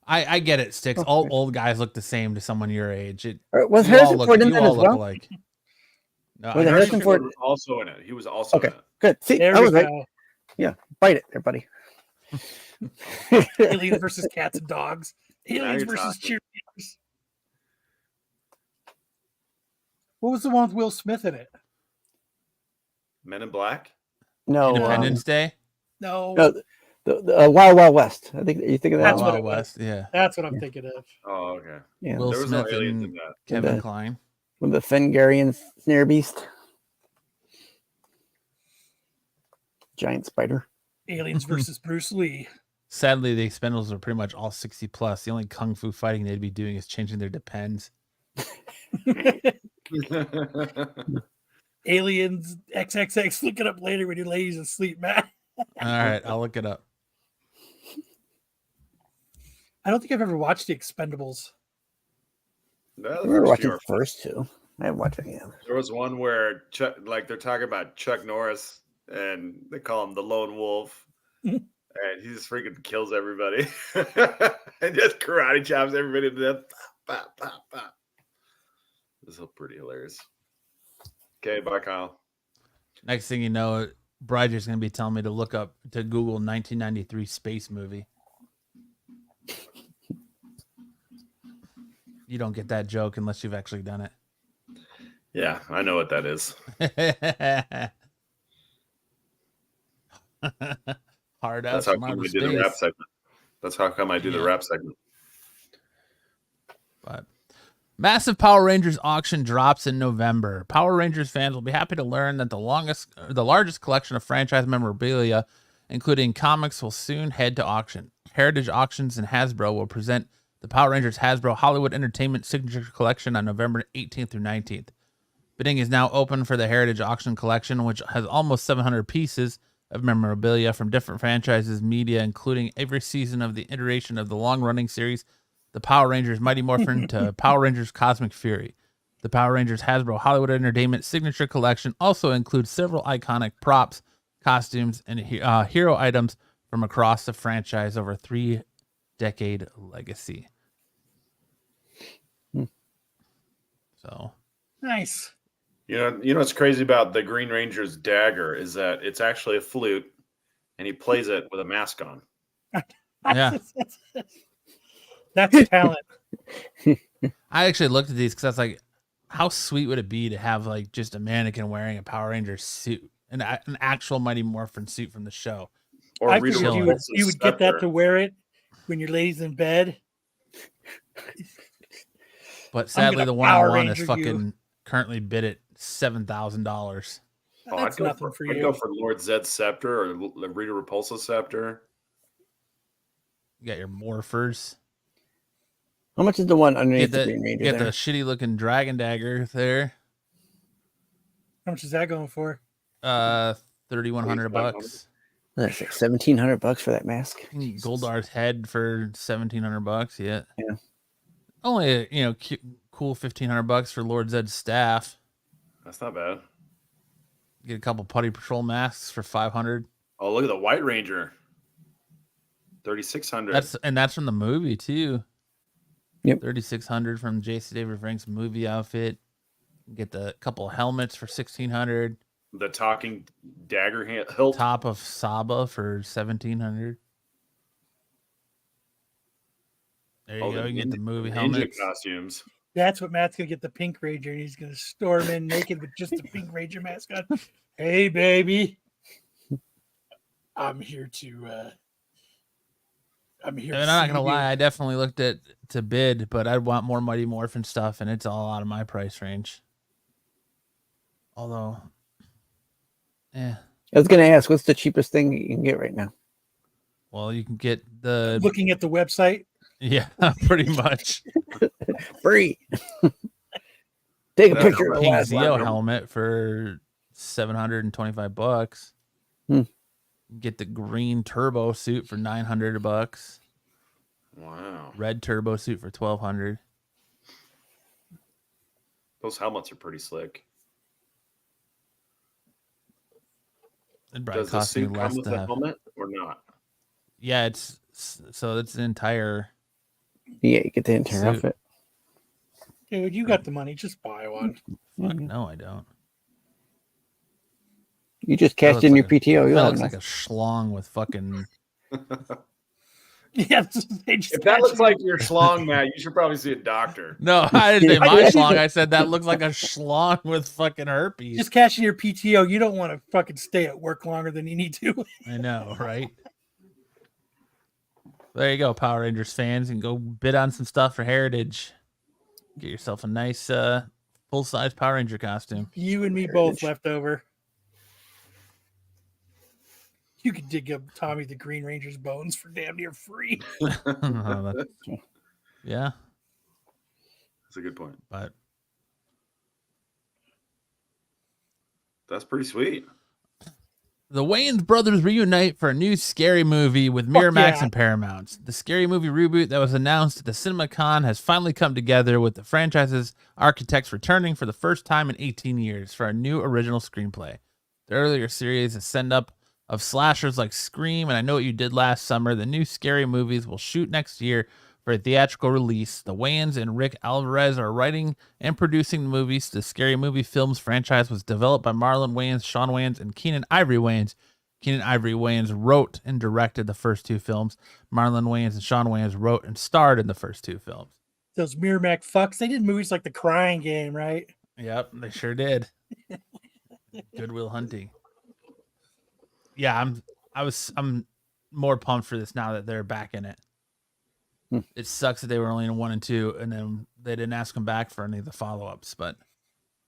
I get it, Sticks. Oh, All okay. old guys look the same to someone your age. Was You all Harrison look- Ford in you that all as look well? alike. No, Was it I- Harrison Ford? was also in it. He was also Okay, in it. good. See, There I we was right. go. Yeah, bite it, there, buddy. Aliens versus cats and dogs. Aliens you're versus talking. cheerleaders. What was the one with Will Smith in it? Men in Black. No, Independence Day. No, no, the Wild Wild West. I think you think of that That's one. what Wild it was. West. Yeah. that's what I'm thinking of. Oh, okay. Yeah, Will There was Smith no aliens and in that. Kevin the- Kline. with the Fengarian snare beast, giant spider. Aliens versus Bruce Lee. Sadly, the Expendables are pretty much all 60 plus. The only kung fu fighting they'd be doing is changing their depends. Aliens XXX. Look it up later when your lady's asleep, Matt. All right, I'll look it up. I don't think I've ever watched the Expendables. No, I the remember first watching few the are- first two. I haven't watched any of them. There was one where Chuck, like they're talking about Chuck Norris, and they call him the Lone Wolf, and he just freaking kills everybody, and just karate chops everybody to death. Pop, pop, pop. This is pretty hilarious. Okay, bye, Kyle. Next thing you know, Bridger's going to be telling me to look up, to Google 1993 space movie. You don't get that joke unless you've actually done it. Yeah, I know what that is. Hard That's out how from come outer we do the rap space. segment. That's how come I do the Yeah. rap segment. But massive Power Rangers auction drops in November. Power Rangers fans will be happy to learn that the largest collection of franchise memorabilia, including comics, will soon head to auction. Heritage Auctions and Hasbro will present the Power Rangers Hasbro Hollywood Entertainment Signature Collection on November 18th through 19th. Bidding is now open for the Heritage Auction Collection, which has almost 700 pieces of memorabilia from different franchises, media, including every season of the iteration of the long-running series, the Power Rangers Mighty Morphin to Power Rangers Cosmic Fury. The Power Rangers Hasbro Hollywood Entertainment Signature Collection also includes several iconic props, costumes, and hero items from across the franchise over a 3-decade legacy. So Nice. You know what's crazy about the Green Ranger's dagger is that it's actually a flute, and he plays it with a mask on. Yeah. That's talent. I actually looked at these because I was like, how sweet would it be to have like just a mannequin wearing a Power Ranger suit, an actual Mighty Morphin suit from the show? Or I Rita figured Repulsa's you would get that scepter. to wear it when your lady's in bed. But sadly, gonna the one I Power want is Ranger fucking currently bid at $7,000. Oh, That's nothing for I'd you. go for Lord Zed's scepter or Rita Repulsa's scepter. You got your morphers. How much is the one underneath Get the Green Ranger get the there? shitty looking dragon dagger there. How much is that going for? 3,100 bucks. That's like $1,700 for that mask. Goldar's head for $1,700. Yeah. Yeah. Only cool $1,500 for Lord Zed's staff. That's not bad. Get a couple Putty Patrol masks for $500. Oh, look at the White Ranger. $3,600. That's from the movie too. Yep. $3,600 from J.C. David Frank's movie outfit. Get the couple helmets for $1,600. The talking dagger hilt. Top of Saba for $1,700. There you go. You get the movie helmets. Costumes. That's what Matt's gonna get, the Pink Ranger, and he's gonna storm in naked with just the Pink Ranger mask on. Hey, baby, I'm here to. I'm here. And I'm not gonna lie, I definitely looked to bid, but I'd want more Mighty Morphin stuff, and it's all out of my price range. Although, yeah. I was gonna ask, what's the cheapest thing you can get right now? Well, you can get the looking at the website. Yeah, pretty much. Free. Take a picture of the King last Zeo one. helmet for $725. Get the green turbo suit for $900. Wow. Red turbo suit for $1,200. Those helmets are pretty slick. It'd probably Does the cost me suit come less with to the have. helmet or not? Yeah, it's an entire. Yeah, you get the entire suit. outfit. Dude, you got the money. Just buy one. Fuck no, I don't. You just cashed in your PTO. That looks like a schlong with fucking. Yeah, if that looks like your schlong, Matt, you should probably see a doctor. No, I didn't say my schlong. I said that looks like a schlong with fucking herpes. Just cash in your PTO. You don't want to fucking stay at work longer than you need to. I know, right? There you go, Power Rangers fans, and go bid on some stuff for Heritage. Get yourself a nice full-size Power Ranger costume. You and me both left over. You could dig up Tommy the Green Ranger's bones for damn near free. Yeah. That's a good point. But that's pretty sweet. the Wayans brothers reunite for a new Scary Movie with Miramax yeah. and Paramount. The Scary Movie reboot that was announced at the CinemaCon has finally come together, with the franchise's architects returning for the first time in 18 years for a new original screenplay. The earlier series, a send-up of slashers like Scream and I Know What You Did Last Summer, the new Scary Movies will shoot next year for a theatrical release. The Wayans and Rick Alvarez are writing and producing the movies. The Scary Movie films franchise was developed by Marlon Wayans, Sean Wayans, and Keenan Ivory Wayans. Keenan Ivory Wayans wrote and directed the first two films. Marlon Wayans and Sean Wayans wrote and starred in the first two films. Those Miramax fucks, they did movies like The Crying Game, right? Yep, they sure did. Good Will Hunting. Yeah, I'm more pumped for this now that they're back in it. It sucks that they were only in 1 and 2, and then they didn't ask them back for any of the follow-ups. But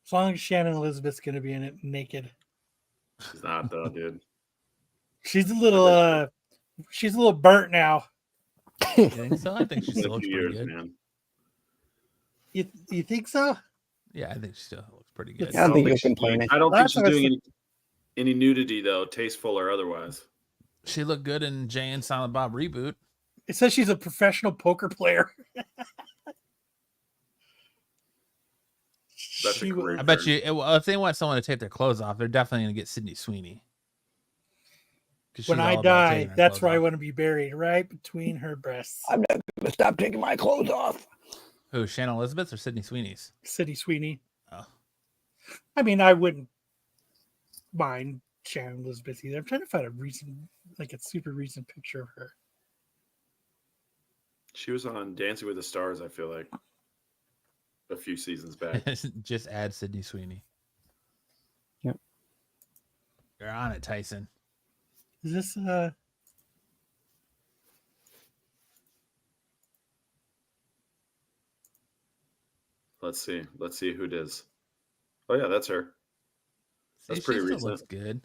as long as Shannon Elizabeth's gonna be in it naked. She's not though, dude. She's a little burnt now. You think so? I think she It's been still a looks few pretty years, good. man. You think so? Yeah, I think she still looks pretty good. I don't think you're she's complaining. doing, I don't think Last she's time I doing any nudity though, tasteful or otherwise. She looked good in Jay and Silent Bob reboot. It says she's a professional poker player. That's a career. I bet you, if they want someone to take their clothes off, they're definitely going to get Sydney Sweeney. 'Cause she's When I all about die, taking her that's clothes where I off. want to be buried, right between her breasts. I'm not gonna stop taking my clothes off. Who, Shannon Elizabeth's or Sydney Sweeney's? Sydney Sweeney. Oh. I mean, I wouldn't mind Shannon Elizabeth either. I'm trying to find a super recent picture of her. She was on Dancing with the Stars, I feel like, a few seasons back. Just add Sydney Sweeney. Yep. You're on it, Tyson. Is this Let's see who it is. Oh yeah, that's her. That's See, pretty she still recent. looks good.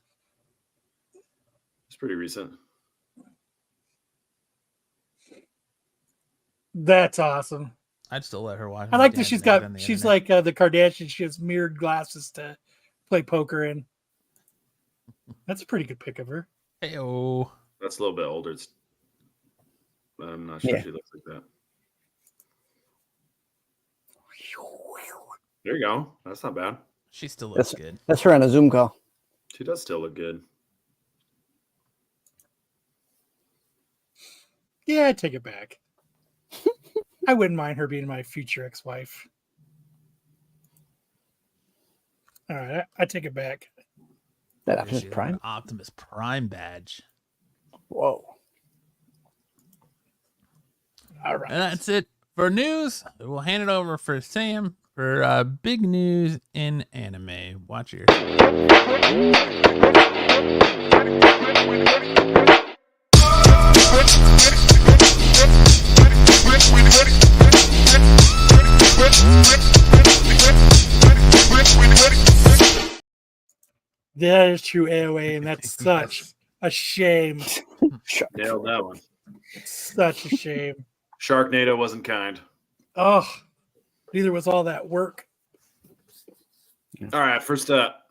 It's pretty recent. That's awesome. I'd still let her watch. I like that she's like the Kardashians. She has mirrored glasses to play poker in. That's a pretty good pick of her. Hey-oh. That's a little bit older. I'm not sure Yeah. she looks like that. There you go. That's not bad. She still looks That's good. that's her on a Zoom call. She does still look good. Yeah, I take it back. I wouldn't mind her being my future ex-wife. All right, I take it back. That There Optimus she is, an Prime. Optimus Prime badge. Whoa. All right. And that's it for news. We'll hand it over for Sam for big news in anime. Watch your. That is true AOA, and that's such a shame. Nailed that one. Such a shame. Sharknado wasn't kind. Oh, neither was all that work. All right, first up.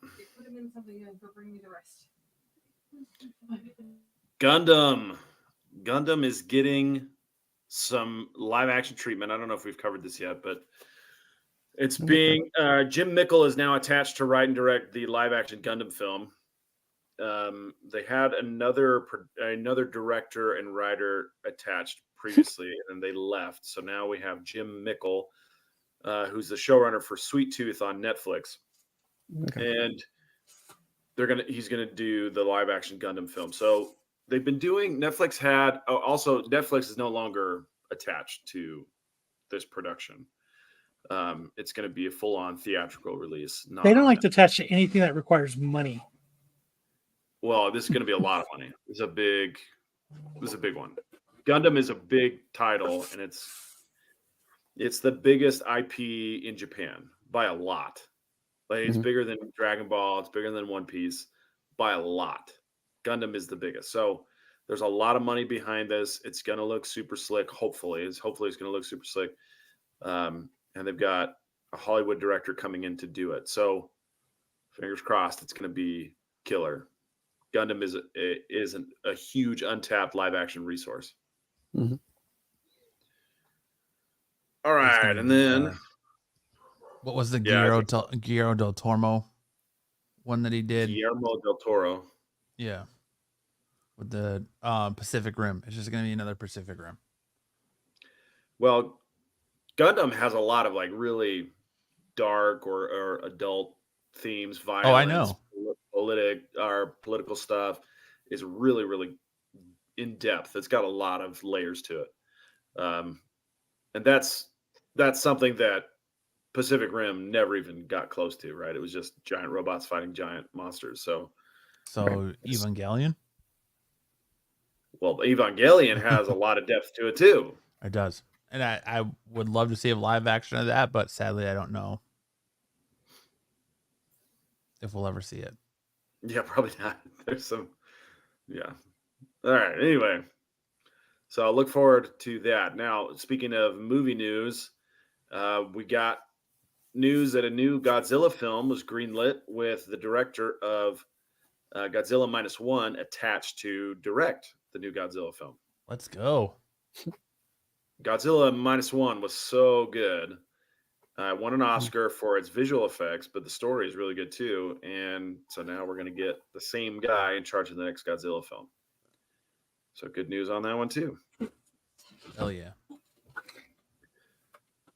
Gundam. Gundam is getting some live action treatment. I don't know if we've covered this yet, but it's being Jim Mickle is now attached to write and direct the live action Gundam film. They had another director and writer attached previously, and they left. So now we have Jim Mickle, who's the showrunner for Sweet Tooth on Netflix, and he's gonna do the live action Gundam film. So they've been doing. Netflix is no longer attached to this production. It's going to be a full-on theatrical release. They don't like to attach to anything that requires money. Well, this is going to be a lot of money. This is a big one. Gundam is a big title, and it's the biggest IP in Japan by a lot. Like it's bigger than Dragon Ball. It's bigger than One Piece by a lot. Gundam is the biggest. So there's a lot of money behind this. It's going to look super slick. Hopefully it's going to look super slick. And they've got a Hollywood director coming in to do it. So fingers crossed, it's going to be killer. Gundam is a huge untapped live action resource. Mm-hmm. All right, and then what was the Guillermo del Toro one that he did? Guillermo del Toro. Yeah, with the Pacific Rim. It's just going to be another Pacific Rim. Well, Gundam has a lot of like really dark or adult themes. Violence. Oh, I know. Political stuff is really, really in depth. It's got a lot of layers to it, and that's something that Pacific Rim never even got close to. Right? It was just giant robots fighting giant monsters. So Evangelion. Well, Evangelion has a lot of depth to it too. It does. And I would love to see a live action of that, but sadly, I don't know if we'll ever see it. Yeah, probably not. There's some, yeah. All right. Anyway, so I'll look forward to that. Now, speaking of movie news, we got news that a new Godzilla film was greenlit with the director of Godzilla -1 attached to direct the new Godzilla film. Let's go. Godzilla -1 was so good. Won an Oscar for its visual effects, but the story is really good too. And so now we're going to get the same guy in charge of the next Godzilla film. So good news on that one too. Hell yeah.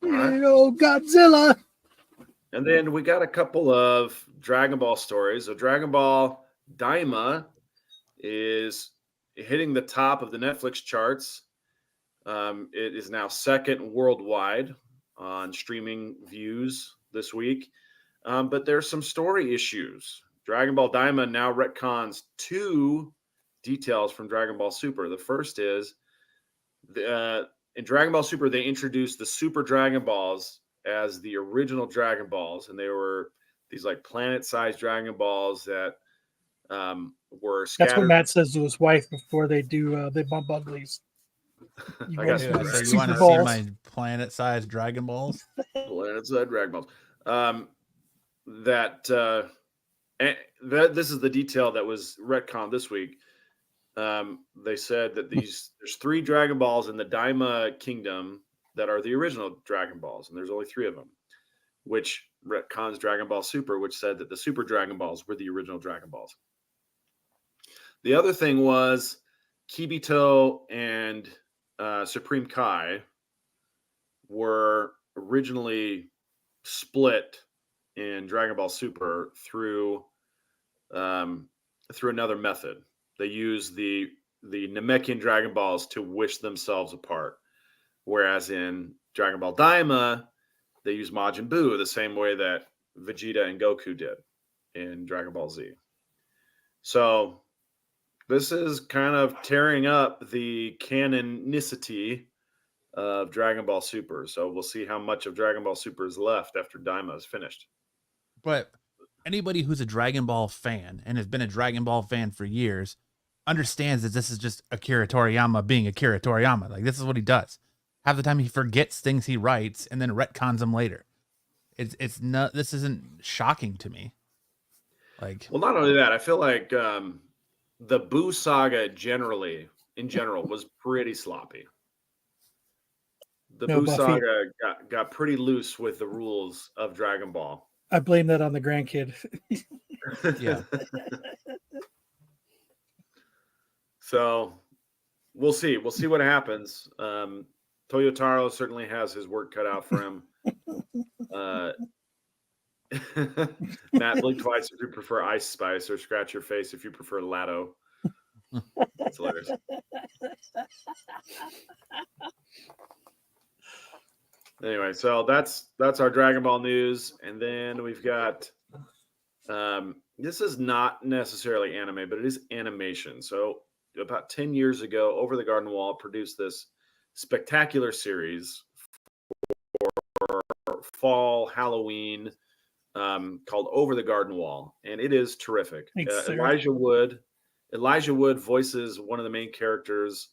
Oh, Godzilla. And then we got a couple of Dragon Ball stories. So Dragon Ball Daima is hitting the top of the Netflix charts. It is now second worldwide on streaming views this week. But there's some story issues. Dragon Ball Daima now retcons 2 details from Dragon Ball Super. The first is in Dragon Ball Super, they introduced the Super Dragon Balls as the original Dragon Balls. And they were these like planet-sized Dragon Balls that were scattered. That's what Matt says to his wife before they bump uglies. I got So you Super want to see Balls. my planet-sized Dragon Balls? Planet-sized Dragon Balls. That And this is the detail that was retconned this week. They said that there's 3 Dragon Balls in the Daima Kingdom that are the original Dragon Balls, and there's only 3 of them, which retcons Dragon Ball Super, which said that the Super Dragon Balls were the original Dragon Balls. The other thing was Kibito and Supreme Kai were originally split in Dragon Ball Super through another method. They use the Namekian Dragon Balls to wish themselves apart, whereas in Dragon Ball Daima, they use Majin Buu the same way that Vegeta and Goku did in Dragon Ball Z. So this is kind of tearing up the canonicity of Dragon Ball Super. So we'll see how much of Dragon Ball Super is left after Daima is finished. But anybody who's a Dragon Ball fan and has been a Dragon Ball fan for years understands that this is just Akira Toriyama being Akira Toriyama. Like, this is what he does. Half the time he forgets things he writes and then retcons them later. It's not, this isn't shocking to me. Like, well, not only that, I feel like the Buu saga in general was pretty sloppy. The Buu saga got pretty loose with the rules of Dragon Ball. I blame that on the grandkid. Yeah. So we'll see. We'll see what happens. Toyotaro certainly has his work cut out for him. Matt, blink twice if you prefer Ice Spice, or scratch your face if you prefer Lotto. That's hilarious. Anyway, so that's our Dragon Ball news, and then we've got this is not necessarily anime, but it is animation. So about 10 years ago, Over the Garden Wall produced this spectacular series for fall Halloween called Over the Garden Wall, and it is terrific. Elijah Wood voices one of the main characters.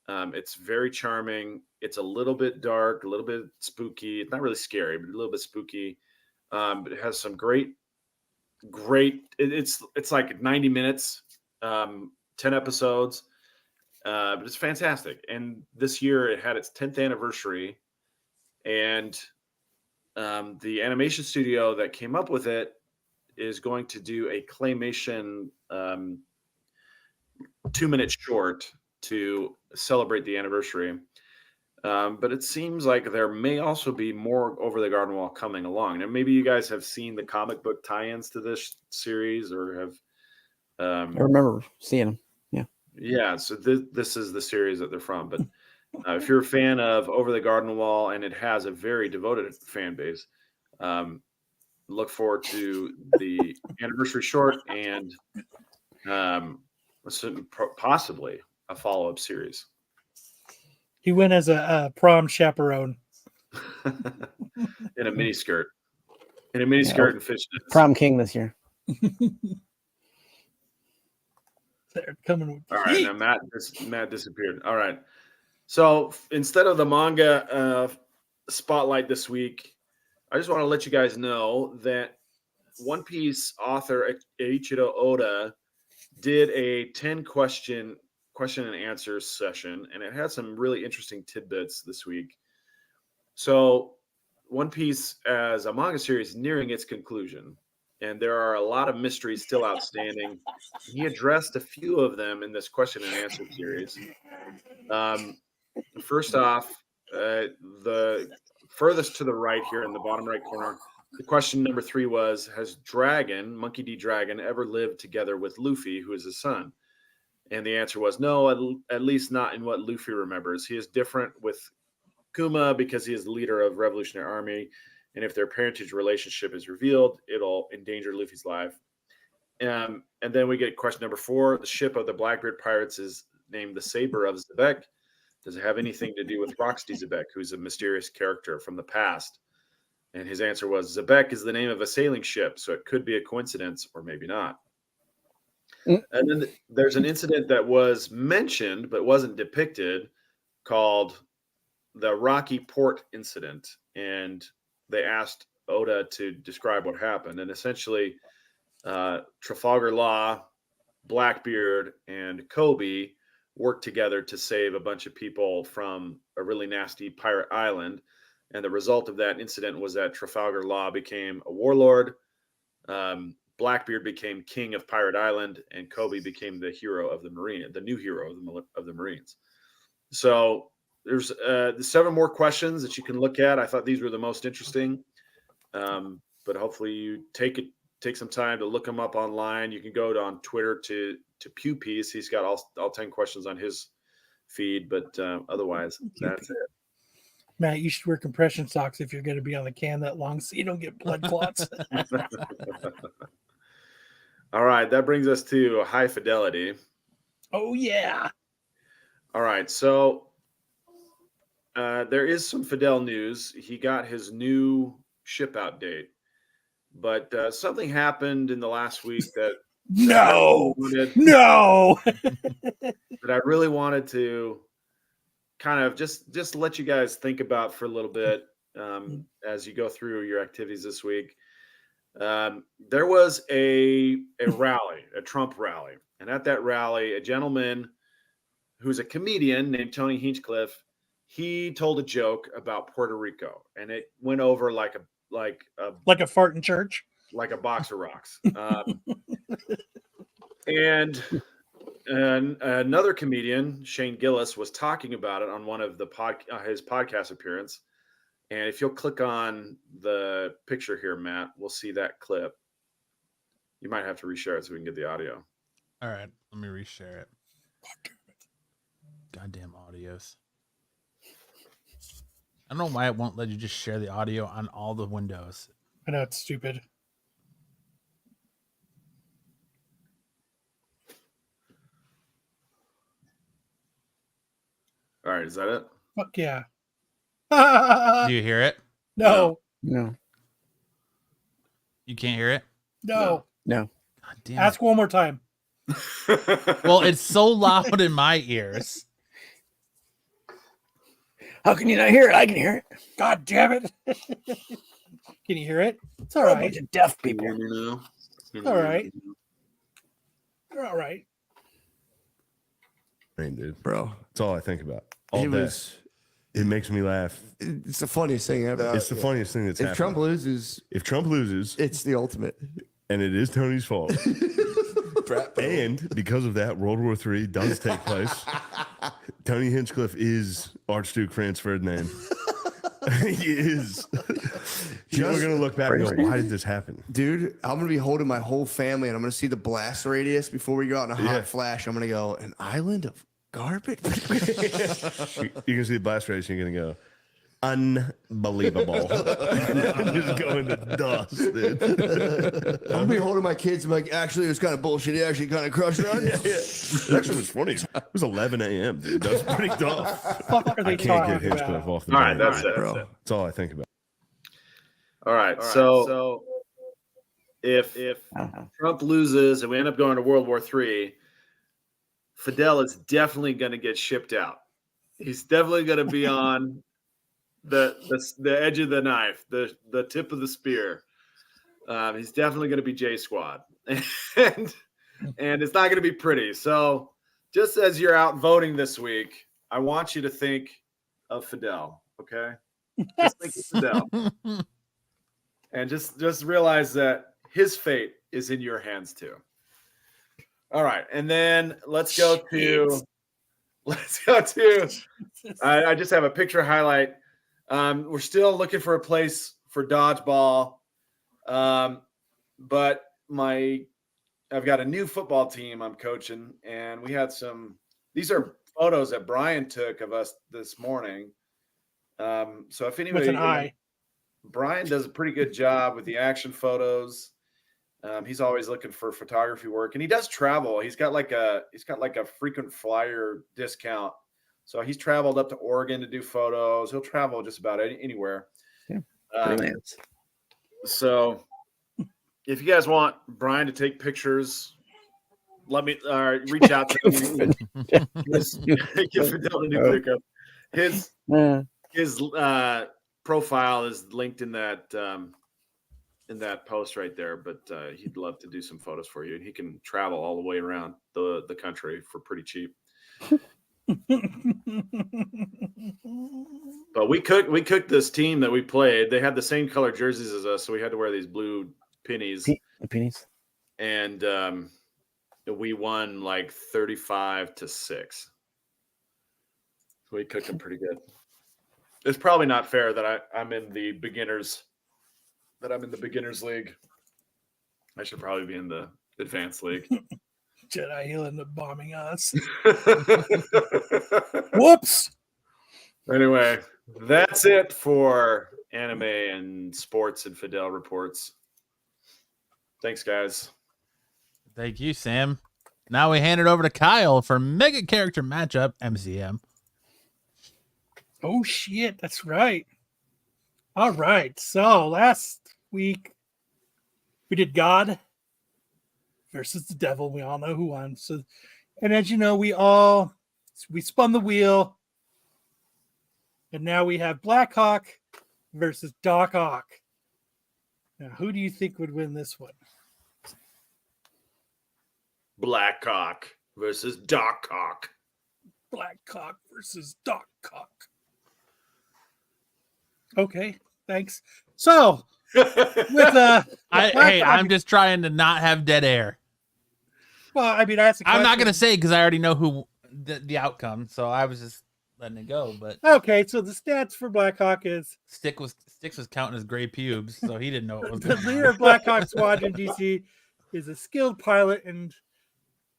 It's very charming. It's a little bit dark, a little bit spooky. It's not really scary, but a little bit spooky. But it has some great. It's like 90 minutes, 10 episodes, but it's fantastic. And this year it had its 10th anniversary, and the animation studio that came up with it is going to do a claymation 2-minute short to celebrate the anniversary. But it seems like there may also be more Over the Garden Wall coming along. And maybe you guys have seen the comic book tie-ins to this series, or have. I remember seeing them. Yeah. Yeah. So this is the series that they're from. But if you're a fan of Over the Garden Wall, and it has a very devoted fan base, look forward to the anniversary short and possibly a follow-up series. He went as a prom chaperone. In a mini skirt. And fishnets. Prom king this year. They're coming with all right, now Matt disappeared. All right. So instead of the manga spotlight this week, I just want to let you guys know that One Piece author Eiichiro Oda did a 10 question and answer session, and it had some really interesting tidbits this week. So One Piece as a manga series is nearing its conclusion, and there are a lot of mysteries still outstanding. He addressed a few of them in this question and answer series. First off, the furthest to the right here in the bottom right corner, the question number 3 was, has Monkey D. Dragon, ever lived together with Luffy, who is his son? And the answer was no, at least not in what Luffy remembers. He is different with Kuma because he is the leader of Revolutionary Army. And if their parentage relationship is revealed, it'll endanger Luffy's life. And then we get question number 4. The ship of the Blackbeard Pirates is named the Saber of Zebek. Does it have anything to do with Rocksteady Zebek, who's a mysterious character from the past? And his answer was, Zebek is the name of a sailing ship, so it could be a coincidence or maybe not. And then there's an incident that was mentioned but wasn't depicted called the Rocky Port incident. And they asked Oda to describe what happened. And essentially, Trafalgar Law, Blackbeard, and Kobe worked together to save a bunch of people from a really nasty pirate island. And the result of that incident was that Trafalgar Law became a warlord, Blackbeard became king of Pirate Island, and Kobe became the hero of the new hero of the Marines. So there's 7 more questions that you can look at. I thought these were the most interesting, but hopefully you take some time to look them up online. You can go on Twitter to Pew Piece. He's got all 10 questions on his feed, but otherwise that's it. Matt, you should wear compression socks if you're going to be on the can that long so you don't get blood clots. All right, that brings us to high fidelity. Oh, yeah. All right, so there is some Fidel news. He got his new ship out date, but something happened in the last week that No. that I really wanted to kind of just let you guys think about for a little bit as you go through your activities this week. There was a rally, a Trump rally. And at that rally, a gentleman who's a comedian named Tony Hinchcliffe, he told a joke about Puerto Rico, and it went over like a fart in church, like a box of rocks. And another comedian, Shane Gillis, was talking about it on one of his podcast appearance. And if you'll click on the picture here, Matt, we'll see that clip. You might have to reshare it so we can get the audio. All right, let me reshare it. Goddamn audios. I don't know why it won't let you just share the audio on all the windows. I know, it's stupid. All right, is that it? Fuck yeah. Do you hear it? No. No. You can't hear it? No. No. God damn Ask one more time. Well, it's so loud in my ears. How can you not hear it? I can hear it. God damn it. Can you hear it? It's all We're a right. bunch of deaf people. It's all right. You're all right. Dude, bro, that's all I think about. It makes me laugh. It's the funniest thing ever. It's the funniest thing that's happened. If Trump loses, it's the ultimate. And it is Tony's fault. And because of that, World War III does take place. Tony Hinchcliffe is Archduke Franz Ferdinand. He is. People are going to look back and go, why did this happen? Dude, I'm going to be holding my whole family and I'm going to see the blast radius before we go out in a hot flash. I'm going to go, an island of garbage? You can see the blast radius and you're going to go, unbelievable. Just going to dust, dude. I'm going to be holding my kids and like, actually, it was kind of bullshit. It actually kind of crushed on you. It actually was funny. It was 11 a.m., dude. That was pretty tough. Fuck are they I can't get talking Hinchcliffe about? off the All right, bro. that's it. That's all I think about. All right. So if Trump loses and we end up going to World War III, Fidel is definitely going to get shipped out. He's definitely going to be on the edge of the knife, the tip of the spear. He's definitely going to be J Squad, and it's not going to be pretty. So just as you're out voting this week, I want you to think of Fidel. Okay, just think of Fidel. And just realize that his fate is in your hands too. All right, and then let's go to. I just have a picture highlight. We're still looking for a place for dodgeball, but I've got a new football team I'm coaching, and we had these are photos that Brian took of us this morning. So if anybody. With an eye. Brian does a pretty good job with the action photos. He's always looking for photography work, and he does travel. He's got like a frequent flyer discount. So he's traveled up to Oregon to do photos. He'll travel just about anywhere. Yeah, so if you guys want Brian to take pictures, let me reach out to him. Give Fidel a new pickup. His profile is linked in that in that post right there, but he'd love to do some photos for you, and he can travel all the way around the country for pretty cheap. But we cooked this team that we played. They had the same color jerseys as us, so we had to wear these blue pennies. Pennies. And we won like 35-6. We cooked them pretty good. It's probably not fair that I'm in the beginners league. I should probably be in the advanced league. Jedi, he'll end up bombing us. Whoops. Anyway, that's it for anime and sports and Fidel reports. Thanks, guys. Thank you, Sam. Now we hand it over to Kyle for Mega Character Matchup MCM. Oh, shit. That's right. All right. So last week we did God versus the devil. We all know who won. So, and as you know, we spun the wheel. And now we have Blackhawk versus Doc Ock. Now, who do you think would win this one? Blackhawk versus Doc Ock. Blackhawk versus Doc Ock. Okay, thanks. So, with I'm just trying to not have dead air. Well, I mean, I'm not gonna say because I already know who the outcome, so I was just letting it go. But okay, so the stats for Blackhawk is Sticks was counting his gray pubes, so he didn't know what was the going leader on. of Blackhawk Squadron DC is a skilled pilot and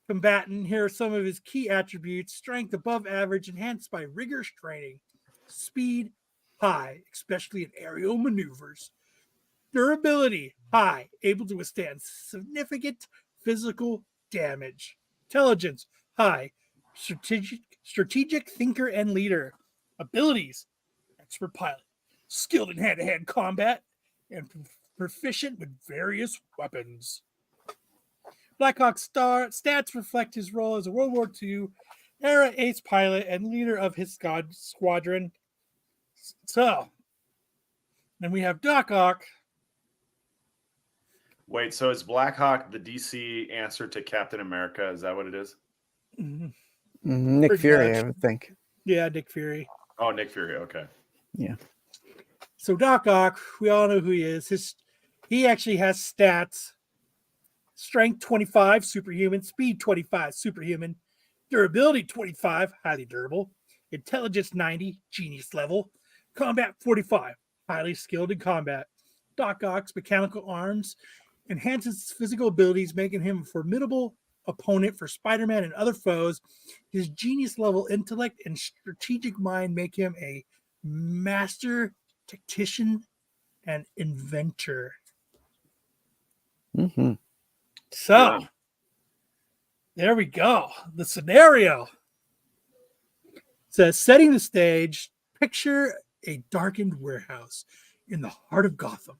combatant. Here are some of his key attributes: strength above average, enhanced by rigorous training, speed high, especially in aerial maneuvers, durability high, able to withstand significant physical damage, intelligence high, strategic thinker and leader, abilities expert pilot, skilled in hand-to-hand combat, and proficient with various weapons. Blackhawk's stats reflect his role as a World War II era ace pilot and leader of his squadron. So, then we have Doc Ock. Wait, so is Blackhawk the DC answer to Captain America? Is that what it is? Nick Pretty Fury, much. I would think. Yeah, Nick Fury. Oh, Nick Fury. Okay. Yeah. So Doc Ock, we all know who he is. He actually has stats: strength 25, superhuman; speed 25, superhuman; durability 25, highly durable; intelligence 90, genius level; combat 45, highly skilled in combat. Doc Ock's mechanical arms enhances his physical abilities, making him a formidable opponent for Spider-Man and other foes. His genius level intellect and strategic mind make him a master tactician and inventor. Mm-hmm. So, there we go. The scenario says, setting the stage, picture a darkened warehouse in the heart of Gotham.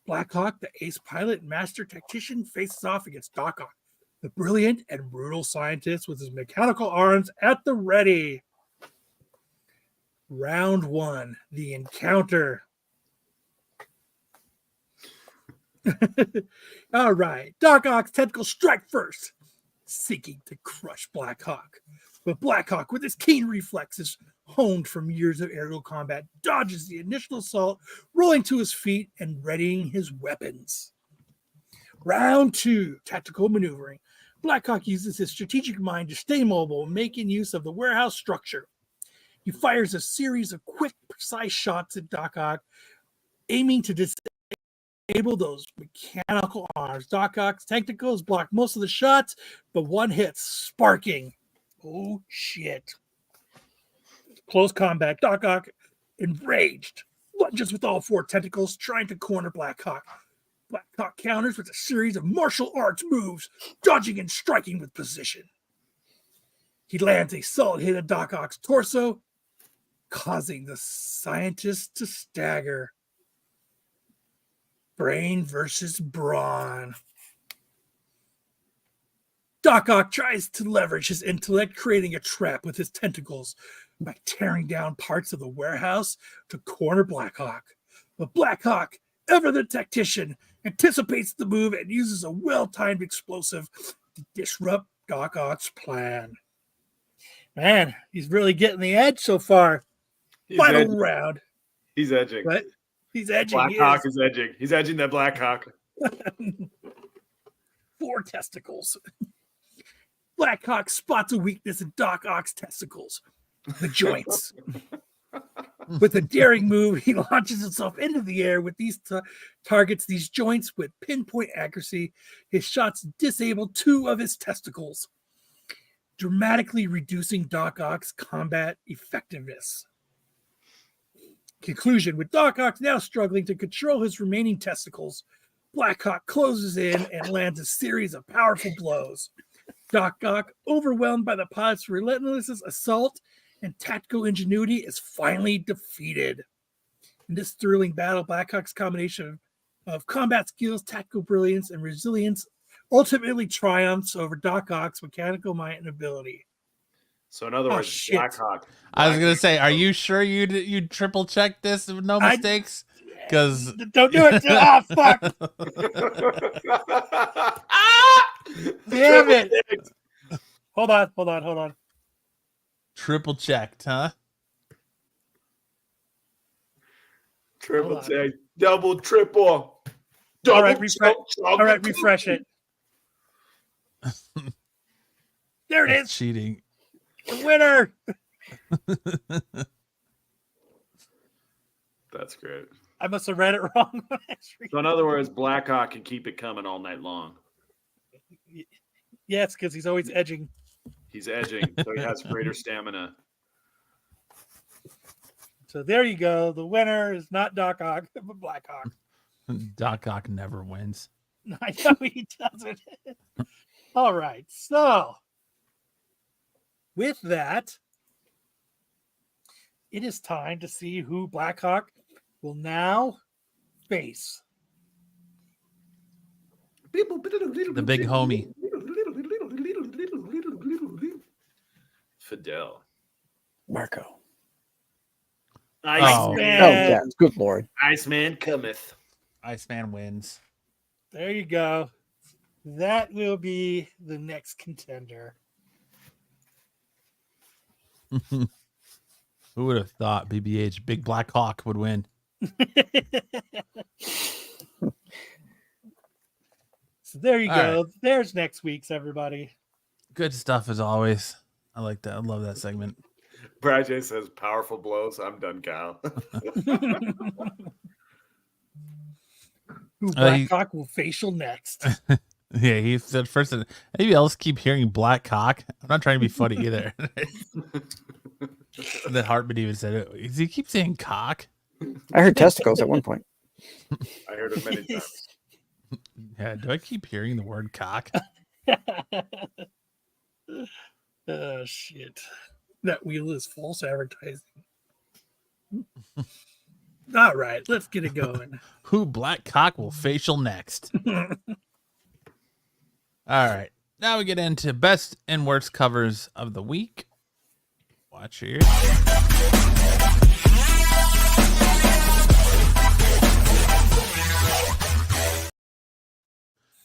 Blackhawk, the ace pilot and master tactician, faces off against Doc Ock, the brilliant and brutal scientist with his mechanical arms at the ready. Round 1, the encounter. All right. Doc Ock's tentacles strike first, seeking to crush Blackhawk. But Blackhawk, with his keen reflexes honed from years of aerial combat, dodges the initial assault, rolling to his feet and readying his weapons. Round 2, tactical maneuvering. Blackhawk uses his strategic mind to stay mobile, making use of the warehouse structure. He fires a series of quick, precise shots at Doc Ock, aiming to disable those mechanical arms. Doc Ock's tentacles block most of the shots, but one hits, sparking. Oh, shit. Close combat. Doc Ock, enraged, lunges with all 4 tentacles, trying to corner Blackhawk. Blackhawk counters with a series of martial arts moves, dodging and striking with precision. He lands a solid hit at Doc Ock's torso, causing the scientist to stagger. Brain versus brawn. Doc Ock tries to leverage his intellect, creating a trap with his tentacles by tearing down parts of the warehouse to corner Blackhawk. But Blackhawk, ever the tactician, anticipates the move and uses a well-timed explosive to disrupt Doc Ock's plan. Man, he's really getting the edge so far. Final edging. round. He's edging. What? He's edging. Blackhawk is edging. He's edging that Blackhawk. 4 testicles. Blackhawk spots a weakness in Doc Ock's testicles, the joints. With a daring move, he launches himself into the air with these targets these joints with pinpoint accuracy. His shots disable 2 of his testicles, dramatically reducing Doc Ock's combat effectiveness. Conclusion: with Doc Ock now struggling to control his remaining testicles, Blackhawk closes in and lands a series of powerful blows. Doc Ock, overwhelmed by the pilot's relentless assault and tactical ingenuity, is finally defeated. In this thrilling battle, Blackhawk's combination of combat skills, tactical brilliance, and resilience ultimately triumphs over Doc Ock's mechanical might and ability. So in other words, Blackhawk. I was gonna say, are you sure you triple check this with no mistakes? Because don't do it. Fuck! Damn it! Hold on. Triple checked, huh? Triple check, double, triple. All right, refresh it. There it is. Cheating. The winner. That's great. I must have read it wrong. So in other words, Blackhawk can keep it coming all night long. Yes, because he's always edging. He's edging, so he has greater stamina. So there you go. The winner is not Doc Ock, but Blackhawk. Doc Ock never wins. I know he doesn't. All right. So with that, it is time to see who Blackhawk will now face. The big homie. Fidel. Marco. Iceman. Oh, yeah. Good Lord. Iceman cometh. Iceman wins. There you go. That will be the next contender. Who would have thought BBH Big Black Hawk would win? So there you All go. right. There's next week's, everybody. Good stuff as always. I like that. I love that segment. Brad J says powerful blows. I'm done, Kyle. Who Blackhawk will facial next. Yeah, he said first. Maybe I'll just keep hearing Black Cock. I'm not trying to be funny either. That Hartman even said it. Does he keep saying cock? I heard testicles at one point. I heard it many times. Yeah, do I keep hearing the word cock? Oh, shit. That wheel is false advertising. All right, let's get it going. Who Black Cock will facial next? All right. Now we get into best and worst covers of the week. Watch here.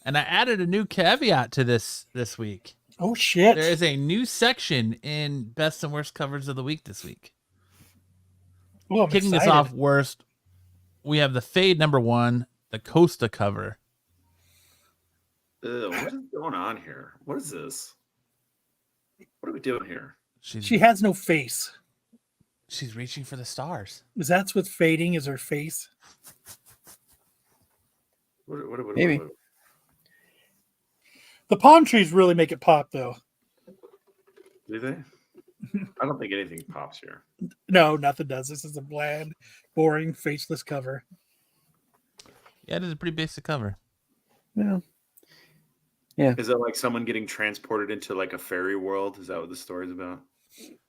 And I added a new caveat to this week. Oh, shit. There is a new section in best and worst covers of the week this week. Oh, I'm Kicking excited. us off worst, we have the Fade #1, the Costa cover. What is going on here? What is this? What are we doing here? She has no face. She's reaching for the stars. Is that what's fading? Is her face? Maybe. The palm trees really make it pop, though. Do they? I don't think anything pops here. No, nothing does. This is a bland, boring, faceless cover. Yeah, it is a pretty basic cover. Yeah. Yeah. Is it like someone getting transported into like a fairy world? Is that what the story's about?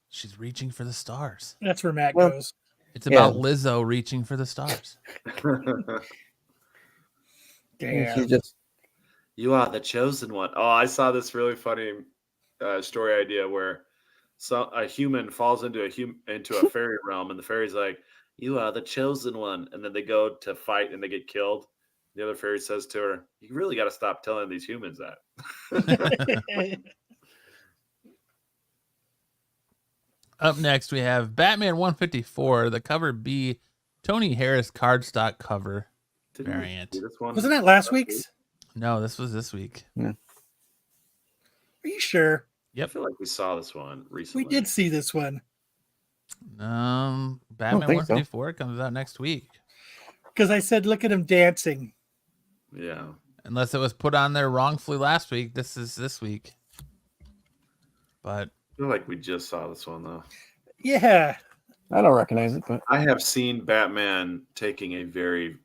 She's reaching for the stars. That's where Matt goes. It's about Lizzo reaching for the stars. Damn. She just You are the chosen one. Oh, I saw this really funny story idea where a human falls into a fairy realm, and the fairy's like, "You are the chosen one," and then they go to fight and they get killed. The other fairy says to her, "You really got to stop telling these humans that." Up next, we have Batman 154, the cover B, Tony Harris cardstock cover variant. This one? Wasn't that last week's? No, this was this week. Yeah. Are you sure? Yep. I feel like we saw this one recently. We did see this one. Batman think so. 154 comes out next week. Because I said, look at him dancing. Yeah. Unless it was put on there wrongfully last week. This is this week. But I feel like we just saw this one though. Yeah. I don't recognize it, but I have seen Batman taking a very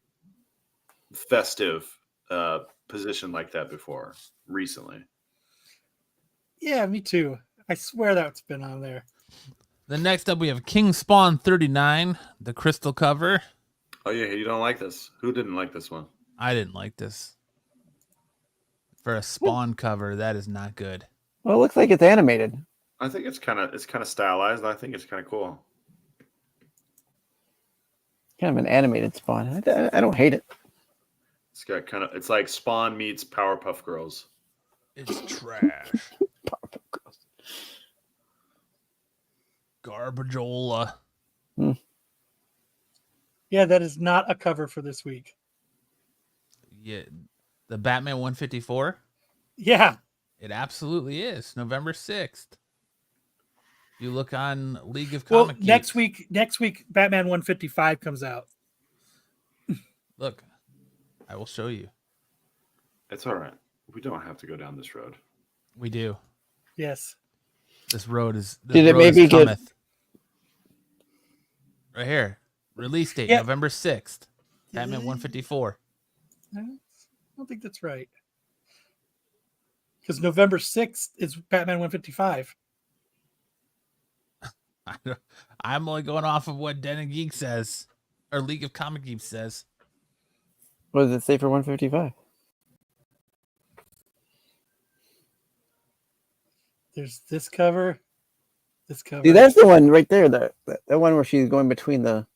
festive position like that before recently. Yeah, me too. I swear that's been on there. the next up, we have King Spawn 39, the crystal cover. Oh yeah, you don't like this? Who didn't like this one? I didn't like this. For a Spawn cover, that is not good. well, it looks like it's animated. I think it's kind of stylized. I think it's kind of cool. Kind of an animated Spawn. I don't hate it. It's got it's like Spawn meets Powerpuff Girls. It's trash. Garbageola. Yeah, that is not a cover for this week. Yeah, the Batman 154. Yeah. It absolutely is. November 6th. You look on League of Well, Comic next Geeks. week, Batman 155 comes out. Look, I will show you. It's all right. We don't have to go down this road. We do. Yes. This road is. This Did it road maybe is get- cometh. Right here? Release date Yeah. November 6th. Batman 154. I don't think that's right. Because November 6th is Batman 155. I'm only going off of what Den and Geek says, or League of Comic Geeks says. What does it say for 155? There's this cover. This cover. See, that's the one right there. That one where she's going between the.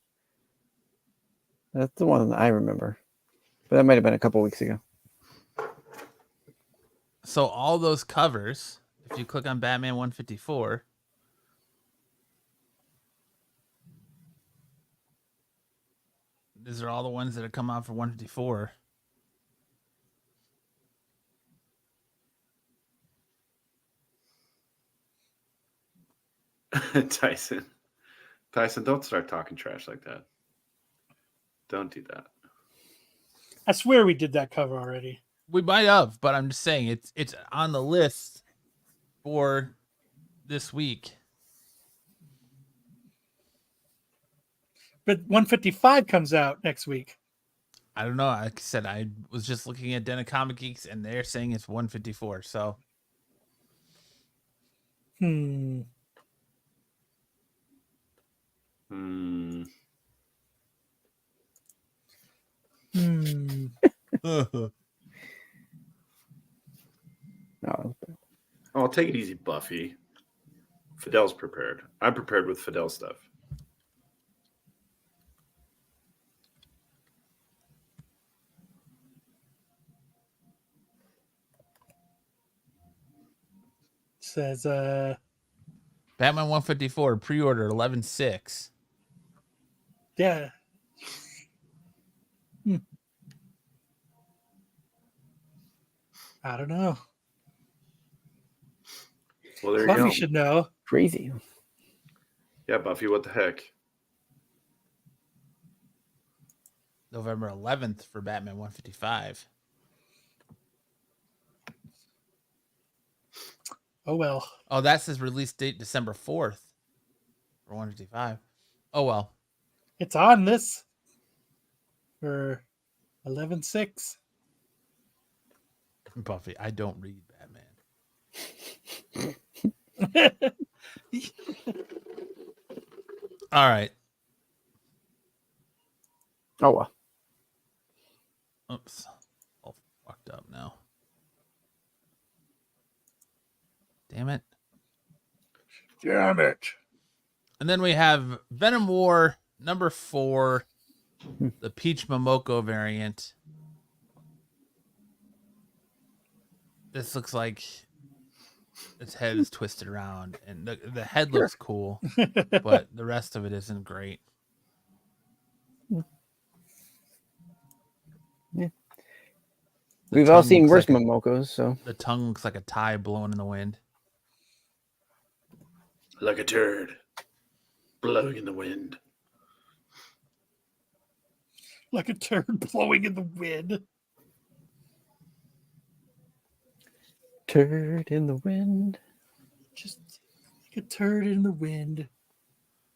That's the one I remember, but that might have been a couple weeks ago. So all those covers, if you click on Batman 154, these are all the ones that have come out for 154. Tyson, don't start talking trash like that. Don't do that. I swear we did that cover already. We might have, but I'm just saying it's on the list for this week. But 155 comes out next week. I don't know. Like I said, I was just looking at Den of Comic Geeks, and they're saying it's 154. So Hmm. Hmm. Hmm. No. Oh, take it easy, Buffy. Fidel's prepared. I'm prepared with Fidel stuff. Says Batman 154 pre-order 11/6. yeah. I don't know. Well, there you Buffy go. should know. Crazy. Yeah, Buffy, what the heck? November 11th for Batman 155. Oh well. Oh, that's his release date, December 4th for 155. Oh well. It's on this for 11/6. Buffy, I don't read Batman. All right. Oh well. Oops. All fucked up now. Damn it. Damn it. And then we have Venom War number 4, the Peach Momoko variant. this looks like its head is twisted around, and the head looks cool, but the rest of it isn't great. Yeah. The We've all tongue seen looks worse like Momokos, so the tongue looks like a tie blowing in the wind. Like a turd blowing in the wind. Like a turd blowing in the wind. turd in the wind. Just like a turd in the wind.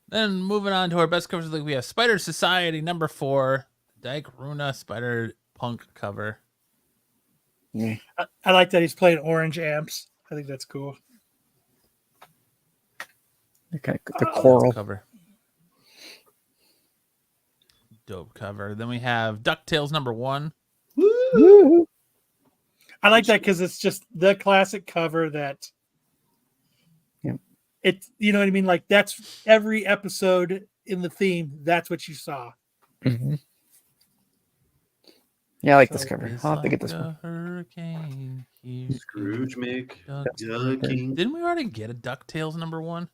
Then moving on to our best covers of the week, we have Spider Society number 4, Dyke Runa Spider Punk cover. Yeah. I like that he's playing orange amps. I think that's cool. The coral cover. Dope cover. Then we have DuckTales number 1. Woo-hoo. I like that because it's just the classic cover that it's, you know what I mean? Like that's every episode in the theme. That's what you saw. Mm-hmm. Yeah, I like this cover. I'll have to get this one. Hurricane here. Scrooge Didn't we already get a DuckTales number 1?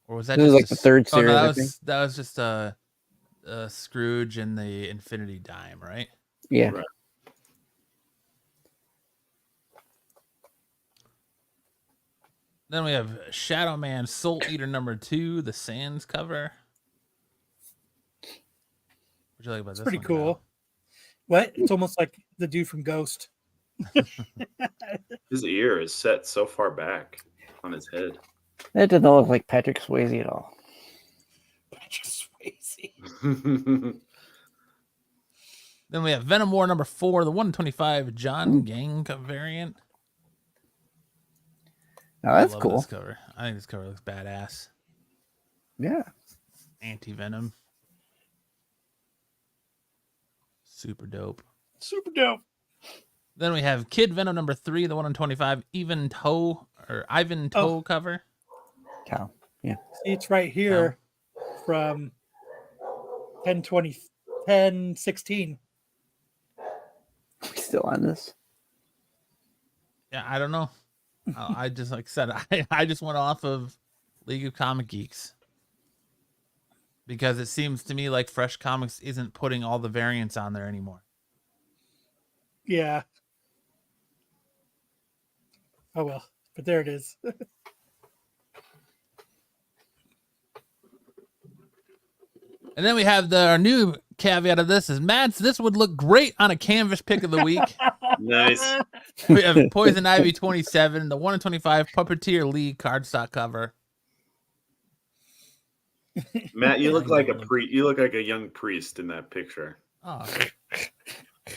Or was that This is just like the third series? No, that was just Scrooge and the Infinity Dime, right? Yeah. Right. Then we have Shadow Man Soul Eater number 2, the Sands cover. What'd you like about It's this? pretty one, cool. Kyle? What? It's almost like the dude from Ghost. His ear is set so far back on his head. That doesn't look like Patrick Swayze at all. Patrick Swayze. Then we have Venom War number 4, the 125 John Gang variant. Oh, that's I love cool. This cover. I think this cover looks badass. Yeah. Anti-Venom. Super dope. Super dope. Then we have Kid Venom number 3, the 125 Ivan Toe cover. Cow. Yeah. See, it's right here from 10/16. Are we still on this? Yeah, I don't know. I just, like I said, I just went off of League of Comic Geeks. Because it seems to me like Fresh Comics isn't putting all the variants on there anymore. Yeah. Oh well, but there it is. And then we have our new caveat of this is, Mads, this would look great on a canvas pick of the week. Nice. We have Poison Ivy 27, the 1 in 25 Puppeteer League cardstock cover. Matt, you look like you look like a young priest in that picture. Oh,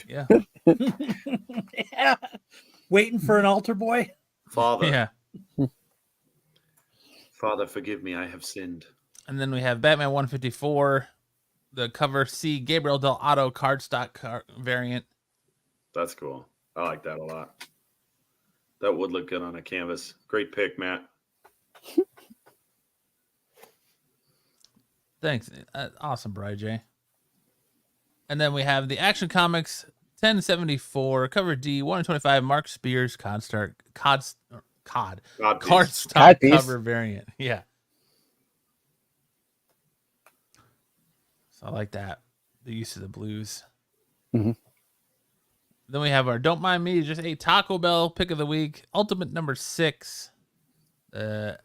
yeah. Yeah. Waiting for an altar boy. Father. Yeah. Father, forgive me, I have sinned. And then we have Batman 154, the cover C Gabriel Del Otto cardstock variant. That's cool. I like that a lot. That would look good on a canvas. Great pick, Matt. Thanks. Awesome, Bri J. And then we have the Action Comics 1074, cover D, 1 in 25 Mark Spears cardstock cover variant. Yeah. So I like that. The use of the blues. Mm-hmm. Then we have our Don't Mind Me, just a Taco Bell pick of the week. Ultimate number 6. Dyke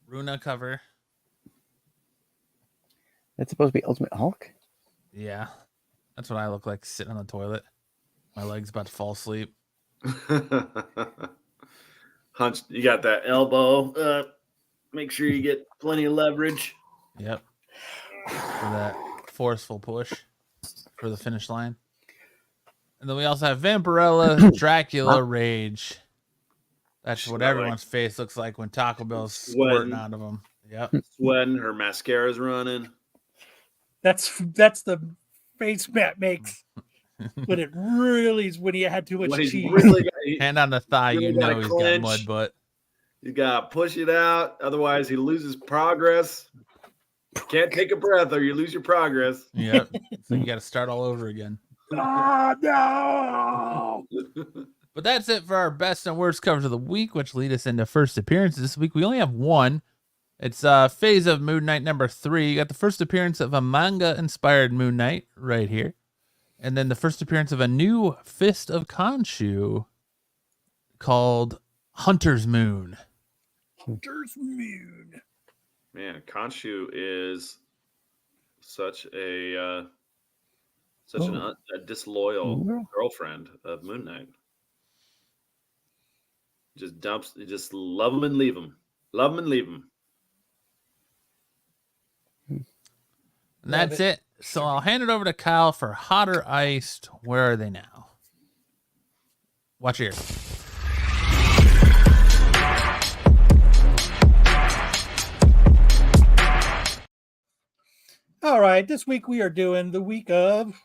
Runa cover. That's supposed to be Ultimate Hulk? Yeah. That's what I look like sitting on the toilet. My leg's about to fall asleep. Hunched, you got that elbow up. Make sure you get plenty of leverage. Yep. For that forceful push for the finish line. And then we also have Vampirella Dracula Rage. That's what everyone's face looks like when Taco Bell's squirting out of them. Yep. Sweating, her mascara's running. That's the face Matt makes when it really is when he had too much cheese. Hand on the thigh, really you know he's clench. got mud butt. You gotta push it out, otherwise he loses progress. Can't take a breath or you lose your progress. Yep. So you got to start all over again. Oh, no. But that's it for our best and worst covers of the week, which lead us into first appearances this week. We only have one. It's Phase of Moon Knight number 3. You got the first appearance of a manga-inspired Moon Knight right here. And then the first appearance of a new Fist of Khonshu called Hunter's Moon. Hunter's Moon. Man, Khonshu is such a disloyal girlfriend of Moon Knight. Just love him and leave him. Love him and leave him. And that's it. So I'll hand it over to Kyle for Hot or Iced. Where are they now? Watch here. All right, this week we are doing the week of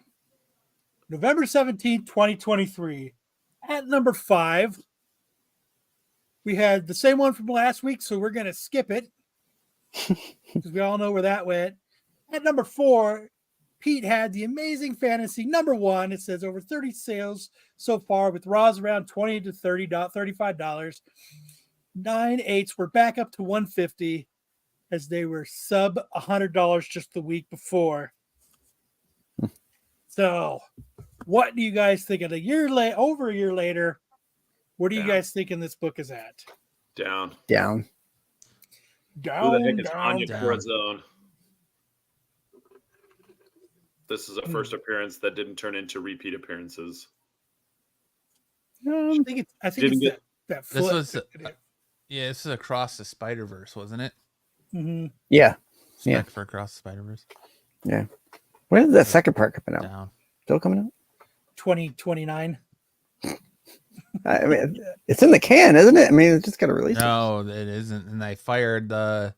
November 17th, 2023. At number 5, we had the same one from last week, so we're going to skip it because we all know where that went. At number 4, Pete had the Amazing Fantasy number 1. It says over 30 sales so far with Raws around $20 to $35. 9/8s were back up to $150 as they were sub $100 just the week before. So, what do you guys think of over a year later? What do you guys thinking this book is at? Down. Down. Who the heck is Anya Corazon? This is a first appearance that didn't turn into repeat appearances. I think it's that This flip. was, this is Across the Spider-Verse, wasn't it? Mm-hmm. Yeah. Spec for Across the Spider-Verse. Yeah. When is the second part coming out? Down. Still coming out? 2029. I mean, it's in the can, isn't it? I mean, it's just got to release it. No, it isn't. And they fired the.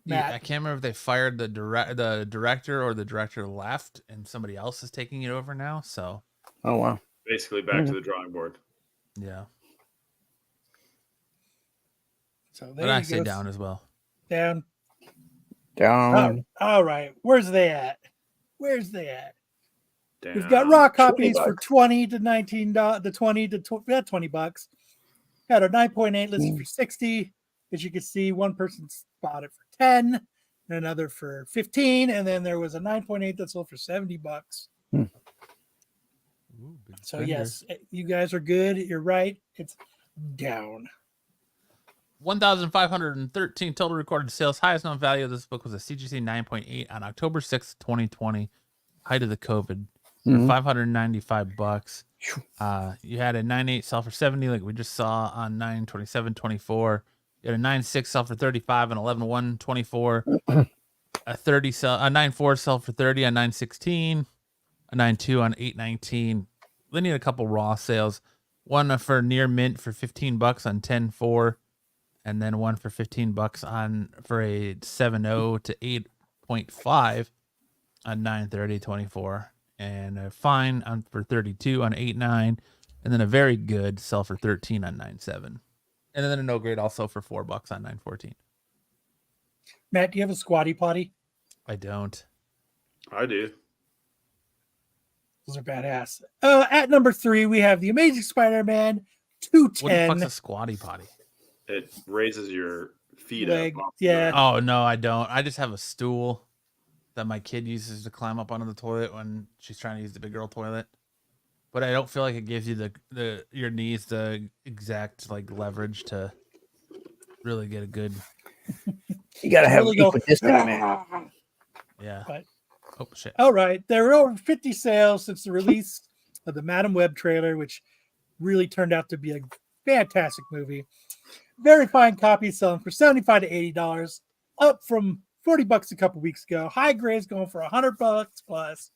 Matt. I can't remember if they fired the director or the director left, and somebody else is taking it over now. So. Oh wow. Basically, back to the drawing board. Yeah. So there But I you say go. down as well. Down. Down. All right. Where's they at? Down. We've got raw copies for $20 to $19, the $20 to $20. Got a 9.8 listed for $60. As you can see, one person bought it for $10, and another for $15, and then there was a 9.8 that sold for $70. Ooh, big So spender. yes, you guys are good. You're right. It's down. 1,513 total recorded sales. Highest known value of this book was a CGC 9.8 on October 6th, 2020, height of the COVID, for $595. You had a 9.8 sell for 70, like we just saw on 9/27/24. You had a 9.6 sell for 35 and 11/1/24. A 9.4 sell for 30 on 9/16. A 9.2 on 8/19. Then you had a couple raw sales. One for near mint for $15 on 10.4. And then one for $15 for a 7.0 to 8.5 on 9/30/24, and a fine for 32 on 8.9, and then a very good sell for 13 on 9.7, and then a no grade also for $4 on 9.14. Matt, do you have a squatty potty? I don't. I do. Those are badass. At number 3, we have the Amazing Spider-Man What the 210. fuck's a squatty potty? It raises your feet Leg, up. yeah. Oh no, I don't. I just have a stool that my kid uses to climb up onto the toilet when she's trying to use the big girl toilet. But I don't feel like it gives you your knees the exact like leverage to really get a good. You gotta have Really go, equidistant, man. Yeah. But- Oh shit. All right. There were over 50 sales since the release of the Madam Web trailer, which really turned out to be a fantastic movie. Very fine copies selling for $75 to $80, up from $40 a couple weeks ago. High grades going for $100 plus.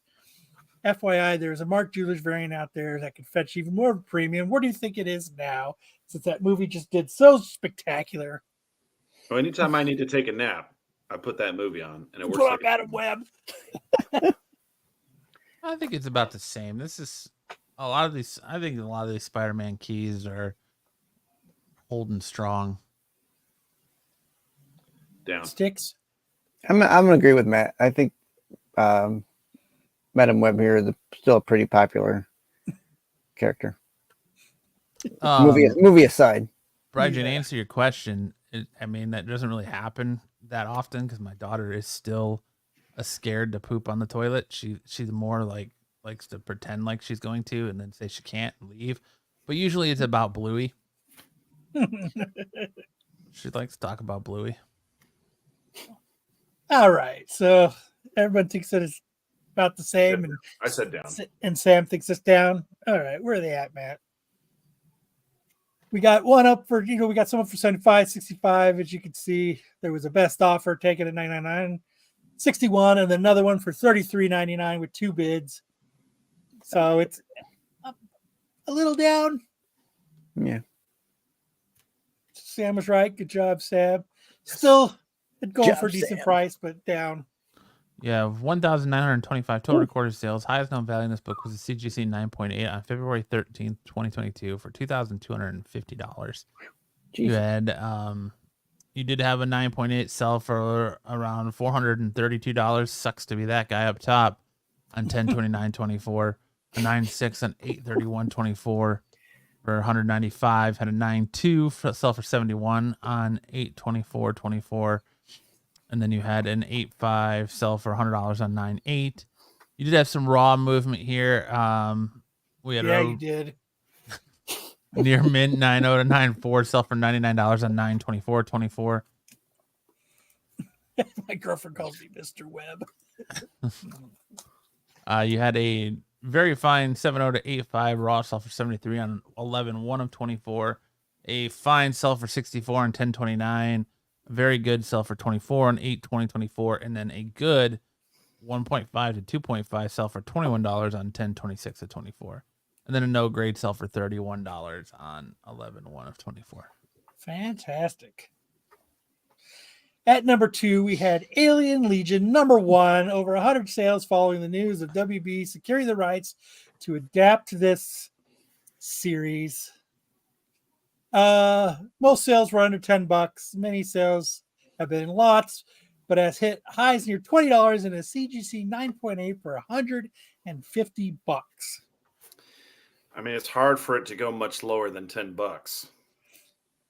FYI, there's a Mark Jewelers variant out there that could fetch even more of a premium. Where do you think it is now, since that movie just did so spectacular? Well, anytime I need to take a nap, I put that movie on, and it works. Put Like up Madam Web. I think it's about the same. This is a lot of these. I think a lot of these Spider-Man keys are holding strong. down. Sticks. I'm gonna agree with Matt. I think Madam Web here is still a pretty popular character. Movie aside. Brian, to answer your question, I mean, that doesn't really happen that often because my daughter is still scared to poop on the toilet. She's more likes to pretend like she's going to and then say she can't and leave. But usually it's about Bluey. She likes to talk about Bluey. All right. So everyone thinks that it's about the same. And I said down. And Sam thinks it's down. All right. Where are they at, Matt? We got one up for, we got someone for 75, 65. As you can see, there was a best offer taken at 999, 61, and then another one for 33.99 with 2 bids. So it's a little down. Yeah. Sam was right. Good job, Sam. Still going for a decent Sam. price, but down. Yeah, 1,925 total recorded sales. Highest known value in this book was a CGC 9.8 on February 13th, 2022 for $2,250. You had you did have a 9.8 sell for around $432. Sucks to be that guy up top on 10/29/24. A 9.6 on 8/31/24 for 195. Had a 9.2 sell for 71 on 8/24/24. And then you had an 8.5 sell for $100 on 9.8. You did have some raw movement here. We had you did. Near mint 9.0 to 9.4 sell for $99 on 9/24/24. My girlfriend calls me Mr. Webb. You had a very fine 7.0 to 8.5 raw sell for 73 on 11/1 of 24. A fine sell for 64 on 10/29. Very good sell for 24 on 8/20/24, and then a good 1.5 to 2.5 sell for $21 on 10/26 of 24, and then a no grade sell for $31 on 11/1 of 24. Fantastic. At number 2, we had Alien Legion number 1, over 100 sales following the news of WB securing the rights to adapt this series. Most sales were under $10. Many sales have been in lots, but has hit highs near $20 in a CGC 9.8 for $150. I mean, it's hard for it to go much lower than $10.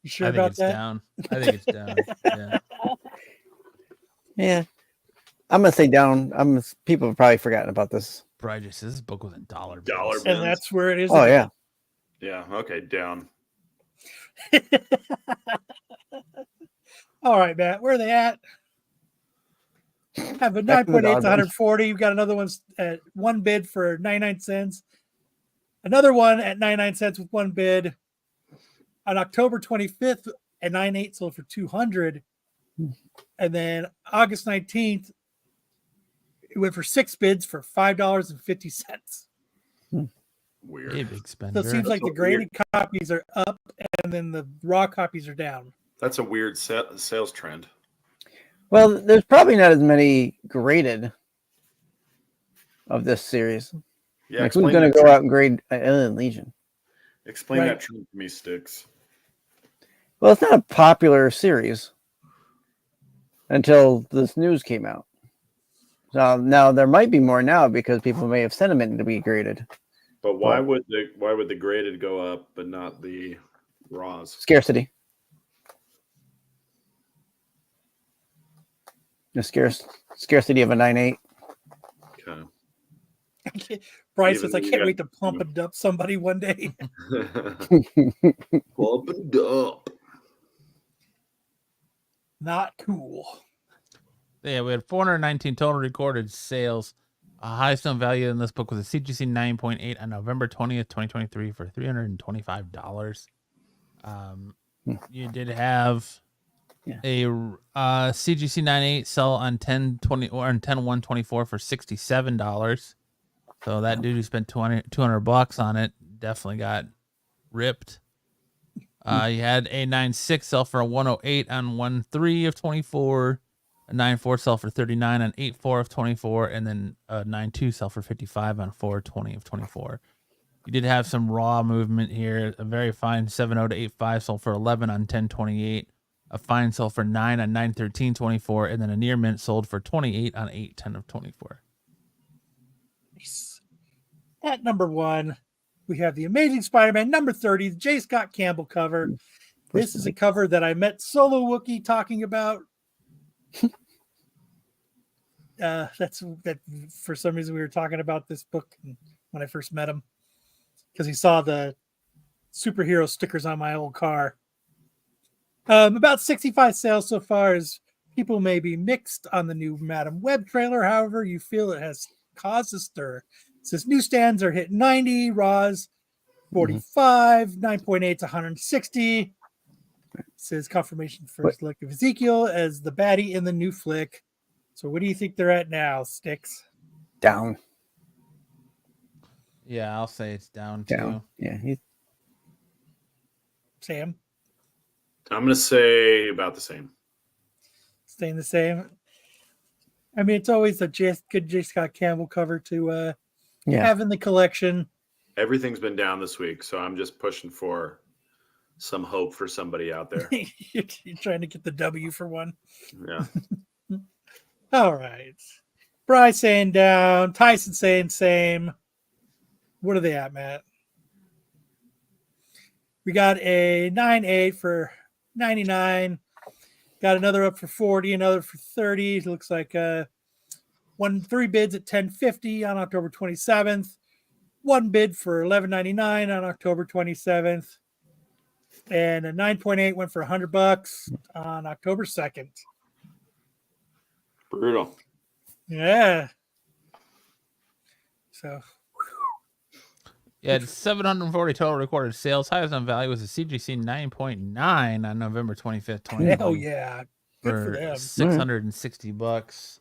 You sure I think about it's that? down. I think it's down. Yeah. Yeah. I'm gonna say down. People have probably forgotten about this. Brian just says this book was $1. Dollar And bins. that's where it is. Oh yeah. Yeah. Okay. Down. All right, Matt, where are they at? Have a Back to the 9.8 to odd 140. You've got another one at 1 bid for 99 cents. Another one at 99 cents with 1 bid. On October 25th at 9.8 sold for 200. And then August 19th, it went for 6 bids for $5.50. Weird. Hey, big So spender. it seems like the graded copies are up and then the raw copies are down. That's a weird sales trend. Well, there's probably not as many graded of this series. Yeah. Like, who's explain gonna that go trend- out and grade Alien Legion? Explain Right. that trend to me, Sticks. Well, it's not a popular series until this news came out. So now there might be more now because people may have sent them in to be graded. But why would the graded go up but not the raws? Scarcity. The scarcity of a 9.8. Okay. Bryce Even says, I though you can't got- wait to pump and dump somebody one day. Pump and dump. Not cool. Yeah, we had 419 total recorded sales. Highest known value in this book was a CGC 9.8 on November 20th, 2023 for $325. You did have a CGC 9.8 sell on 10/20 or on 10/1/24 for $67. So that dude who spent $200 on it definitely got ripped. You had a 9.6 sell for a 108 on 1/3 of 24, a 9.4 sell for 39 on 8/4 of 24, and then a 9.2 sell for 55 on 4/20 of 24. You did have some raw movement here. A very fine 7.0 to 8.5 sold for 11 on 10/28, a fine sold for 9 on 9/13/24, and then a near mint sold for 28 on 8/10 of 24. Nice. At number 1, we have the Amazing Spider-Man number 30, the J. Scott Campbell cover. This is a cover that I met Solo Wookie talking about. That for some reason we were talking about this book when I first met him because he saw the superhero stickers on my old car. About 65 sales so far. As people may be mixed on the new Madam Web trailer. However, you feel it has caused a stir. It says newsstands are hitting 90, Raws 45, 9.8 to 160. It says confirmation first look of Ezekiel as the baddie in the new flick. So what do you think they're at now, Sticks? Down. Yeah, I'll say it's down too. Yeah. Sam? I'm going to say about the same. Staying the same. I mean, it's always a good J. Scott Campbell cover to have in the collection. Everything's been down this week, so I'm just pushing for some hope for somebody out there. You're trying to get the W for one. Yeah. All right. Bryce saying down. Tyson saying same. What are they at, Matt? We got a 9.8 for 99. Got another up for 40, another for 30. It looks like 3 bids at 10.50 on October 27th. 1 bid for 11.99 on October 27th. And a 9.8 went for $100 on October 2nd. Brutal. Yeah. So. Yeah, it's 740 total recorded sales. Highest on value was a CGC 9.9 on November 25th, 2020. Hell yeah. Good for them. $660.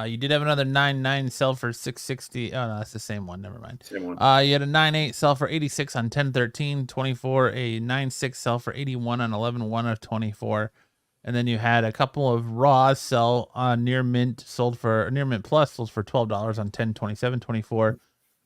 You did have another 9.9 sell for 660. Oh no, that's the same one. Never mind. Same one. You had a 9.8 sell for 86 on 10/13/24. A 9.6 sell for 81 on 11/1 of 24. And then you had a couple of raws sell on near mint plus sold for $12 on 10/27/24.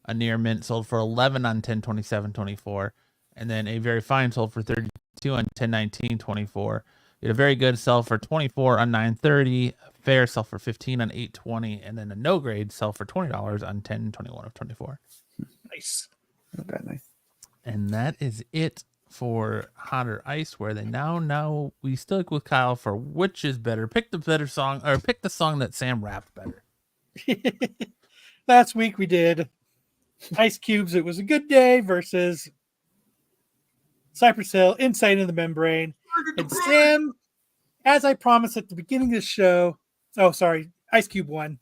A near mint sold for 11 on 10/27/24. And then a very fine sold for 32 on 10/19/24. You had a very good sell for 24 on 9/30, fair sell for 15 on 8/20, and then a no grade sell for $20 on 10/21 of 24. Nice. Not bad, nice. And that is it for Hot or Ice, where they now we stick with Kyle for which is better. Pick the better song, or pick the song that Sam rapped better. Last week we did Ice Cube's It Was a Good Day versus Cypress Hill, Insight in the Membrane. And Sam, as I promised at the beginning of the show, Ice Cube won.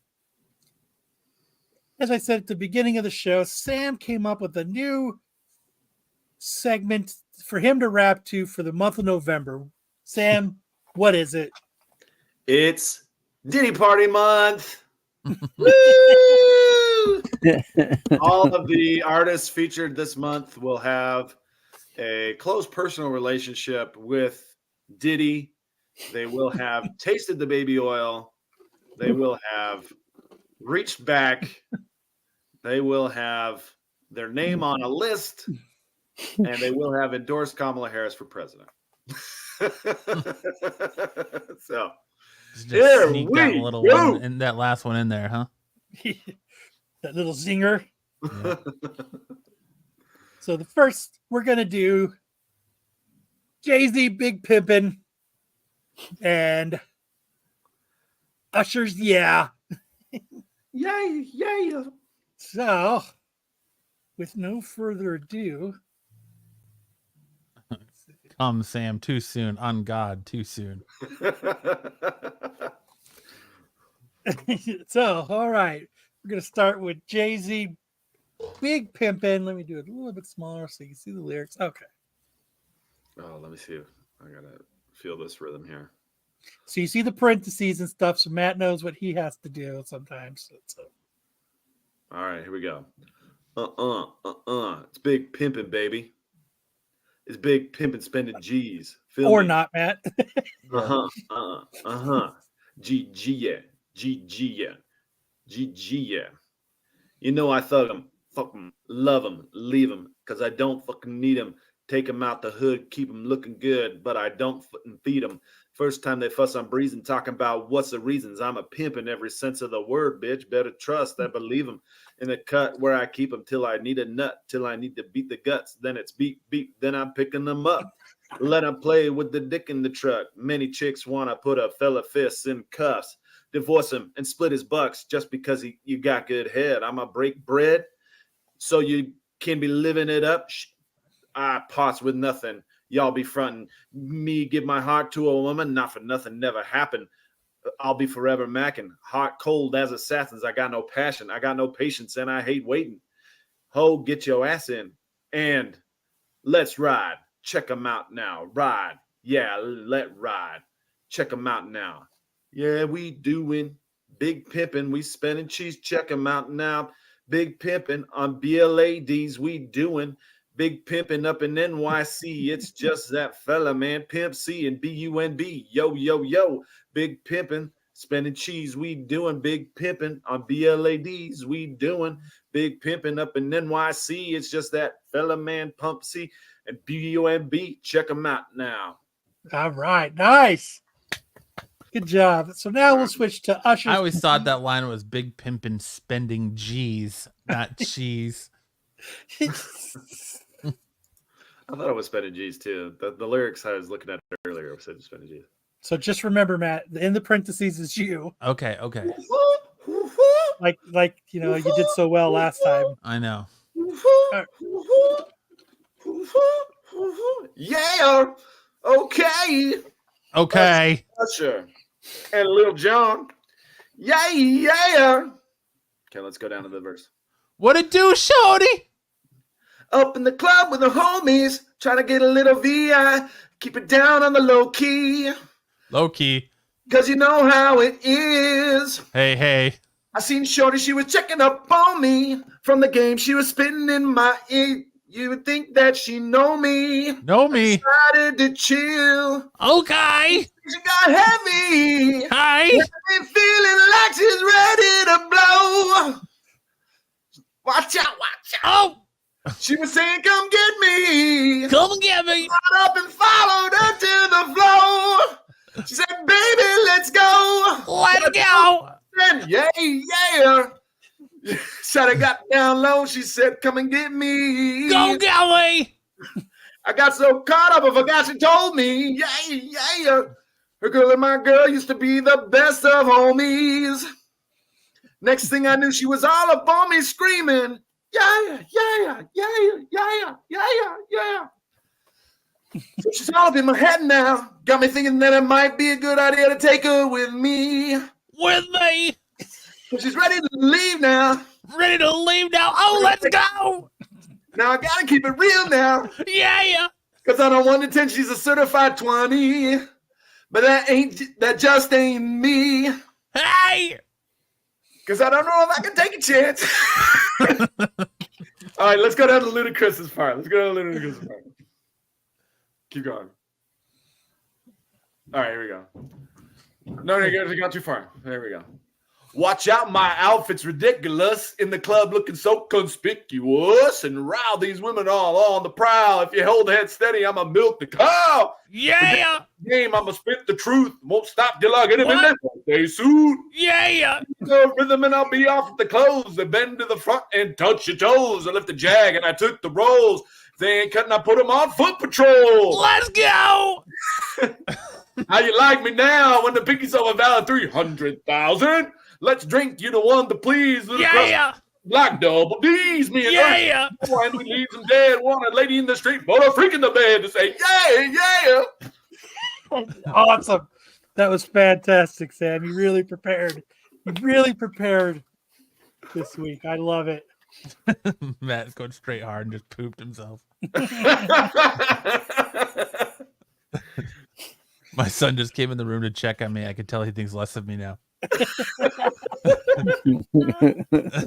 As I said at the beginning of the show, Sam came up with a new segment for him to rap to for the month of November. Sam, what is it? It's Diddy Party Month. Woo! All of the artists featured this month will have a close personal relationship with Diddy. They will have tasted the baby oil. They will have reached back. They will have their name on a list. And they will have endorsed Kamala Harris for president. So Just sneak that little one and that last one in there, huh? That little zinger. Yeah. So the first we're gonna do Jay-Z Big Pimpin' and Usher's Yeah. Yeah. So with no further ado. Come, Sam, too soon. On God, too soon. So, all right. We're going to start with Jay-Z Big Pimpin'. Let me do it a little bit smaller so you can see the lyrics. Okay. Oh, let me see. I got to feel this rhythm here. So you see the parentheses and stuff, so Matt knows what he has to do sometimes. So. All right, here we go. It's Big Pimpin', baby. It's Big Pimpin' spending G's. Feel or me? not, Matt. GG, yeah. You know I thug them, fuck them, love them, leave them, because I don't fucking need them. Take 'em out the hood, keep 'em looking good, but I don't feed 'em. First time they fuss, I'm breezing, talking about what's the reasons. I'm a pimp in every sense of the word, bitch. Better trust and believe 'em. In the cut where I keep 'em till I need a nut, till I need to beat the guts. Then it's beep, beep, then I'm picking them up. Let 'em play with the dick in the truck. Many chicks want to put a fella fists in cuffs, divorce him and split his bucks just because you got good head. I'm a break bread so you can be living it up. I parts with nothing. Y'all be fronting. Me give my heart to a woman, not for nothing, never happened. I'll be forever macking. Heart cold as assassins. I got no passion. I got no patience, and I hate waiting. Ho, get your ass in. And let's ride. Check 'em out now. Ride. Yeah, let ride. Check 'em out now. Yeah, we doing big pimping. We spending cheese. Check 'em out now. Big pimping on BLADs. We doing big pimping up in NYC. It's just that fella, man. Pimp C and BUNB. Yo, yo, yo. Big pimping. Spending cheese. We doing big pimping on BLADs. We doing big pimping up in NYC. It's just that fella, man. Pump C and BUNB. Check them out now. All right. Nice. Good job. So now we'll switch to Usher. I always thought that line was big pimpin' spending G's, not cheese. I thought it was spending G's too. The lyrics I was looking at earlier said spending G's. So just remember, Matt, in the parentheses is you. Okay. Like you know, you did so well last time. I know. Yeah. Okay. Okay. Usher and Lil Jon. Yeah. Okay, let's go down to the verse. What it do, shorty? Up in the club with the homies, trying to get a little VI. Keep it down on the low key. Low key. Cause you know how it is. Hey. I seen shorty, she was checking up on me. From the game, she was spitting in my ear. You would think that she know me. I decided to chill. Okay. She got heavy. Hi. And feeling like she's ready to blow. Watch out. Oh. She was saying, come get me. Come get me. Got up and followed her to the floor. She said, baby, let's go. Let's go. Yeah. Said I got down low. She said, come and get me. Go get me. I got so caught up, I forgot she told me. Yeah. Her girl and my girl used to be the best of homies. Next thing I knew, she was all up on me screaming. Yeah. So she's all up in my head now. Got me thinking that it might be a good idea to take her with me. So she's ready to leave now. Oh, let's go. Now I gotta keep it real now. Yeah. Cause I don't want to pretend she's a certified 20. But that just ain't me. Hey. Cause I don't know if I can take a chance. All right, let's go down to Ludacris's part. Keep going. All right, here we go. No, you got too far. There we go. Watch out, my outfit's ridiculous. In the club looking so conspicuous. And rile these women all on the prowl. If you hold the head steady, I'ma milk the cow. Yeah. Game, I'ma spit the truth. Won't stop till I get him in there. Stay soon. Yeah. The rhythm and I'll be off at the close. They bend to the front and touch your toes. I left the jag and I took the rolls. If they ain't cutting, I put them on foot patrol. Let's go. How you like me now when the pinky's over valid 300,000? Let's drink you the one to please. Yeah. Like double D's, me and Yeah. her. And we leave them dead. Want a lady in the street, but a freak in the bed to say, yeah. Awesome. That was fantastic, Sam. You really prepared. This week. I love it. Matt's going straight hard and just pooped himself. My son just came in the room to check on me. I could tell he thinks less of me now.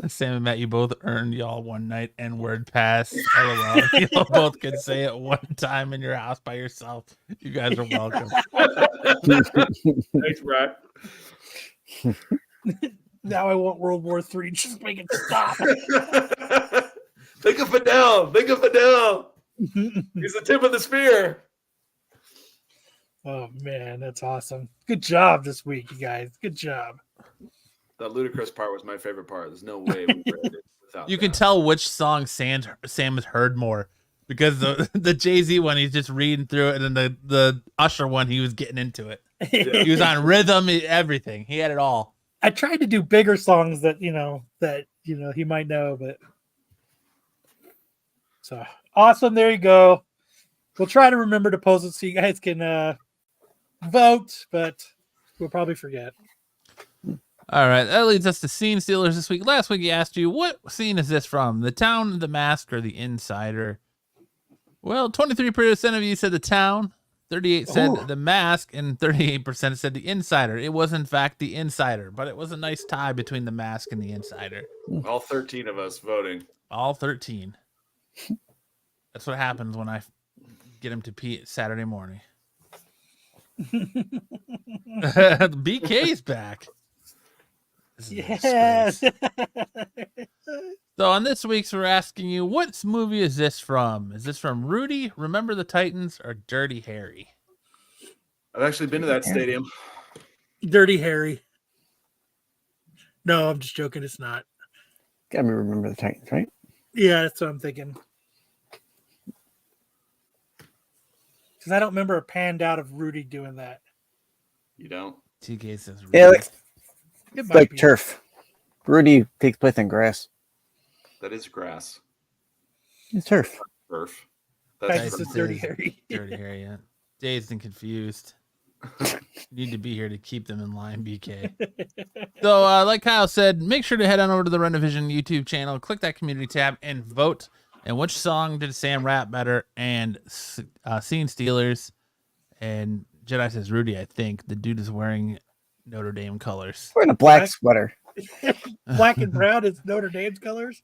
Sam and Matt, you both earned y'all one night N-word pass. LOL. Y'all both could say it one time in your house by yourself. You guys are welcome. Thanks, Brad. Now I want World War III. Just make it stop. Think of Fidel. He's the tip of the spear. Oh man, that's awesome. Good job this week, you guys. Good job. That ludicrous part was my favorite part. There's no way we read it without You can tell which song Sam has heard more because the Jay-Z one he's just reading through it, and then the Usher one he was getting into it. He was on rhythm, everything. He had it all. I tried to do bigger songs that he might know, but so awesome. There you go. We'll try to remember to post it so you guys can vote, but we'll probably forget. All right, that leads us to Scene Stealers this week. Last week, he asked you, what scene is this from? The Town, The Mask, or The Insider? Well, 23% of you said The Town, 38% said The Mask, and 38% said The Insider. It was, in fact, The Insider, but it was a nice tie between The Mask and The Insider. All 13 of us voting. All 13. That's what happens when I get him to pee Saturday morning. BK's back. Yes. So on this week's, we're asking you, what movie is this from? Is this from Rudy, Remember the Titans, or Dirty Harry? I've actually been to that stadium. Dirty Harry. No, I'm just joking. It's not. Got me Remember the Titans, right? Yeah, that's what I'm thinking. Because I don't remember a panned out of Rudy doing that. You don't? TK says Rudy. Yeah, It it's might like be. turf. Rudy takes place in grass. That is grass. It's turf. Turf. That's That's just Dirty Harry. Dirty Harry, yeah. Dazed and confused. Need to be here to keep them in line, BK. So, like Kyle said, make sure to head on over to the Renovision YouTube channel, click that community tab, and vote. And which song did Sam rap better? And Scene Stealers. And Jedi says Rudy, I think. The dude is wearing Notre Dame colors. Wearing a black sweater. Black and brown is Notre Dame's colors.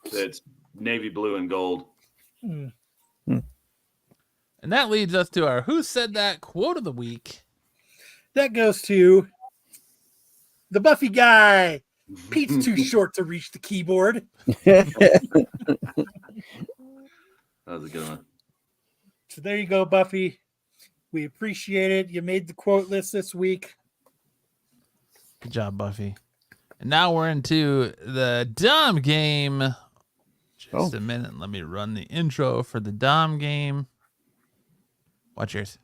It's navy blue and gold. Mm. And that leads us to our Who Said That quote of the week. That goes to the Buffy guy. Pete's too short to reach the keyboard. That was a good one. So there you go, Buffy. We appreciate it. You made the quote list this week. Good job, Buffy. And now we're into the Dom game. Just a minute. Let me run the intro for the Dom game. Watch yours.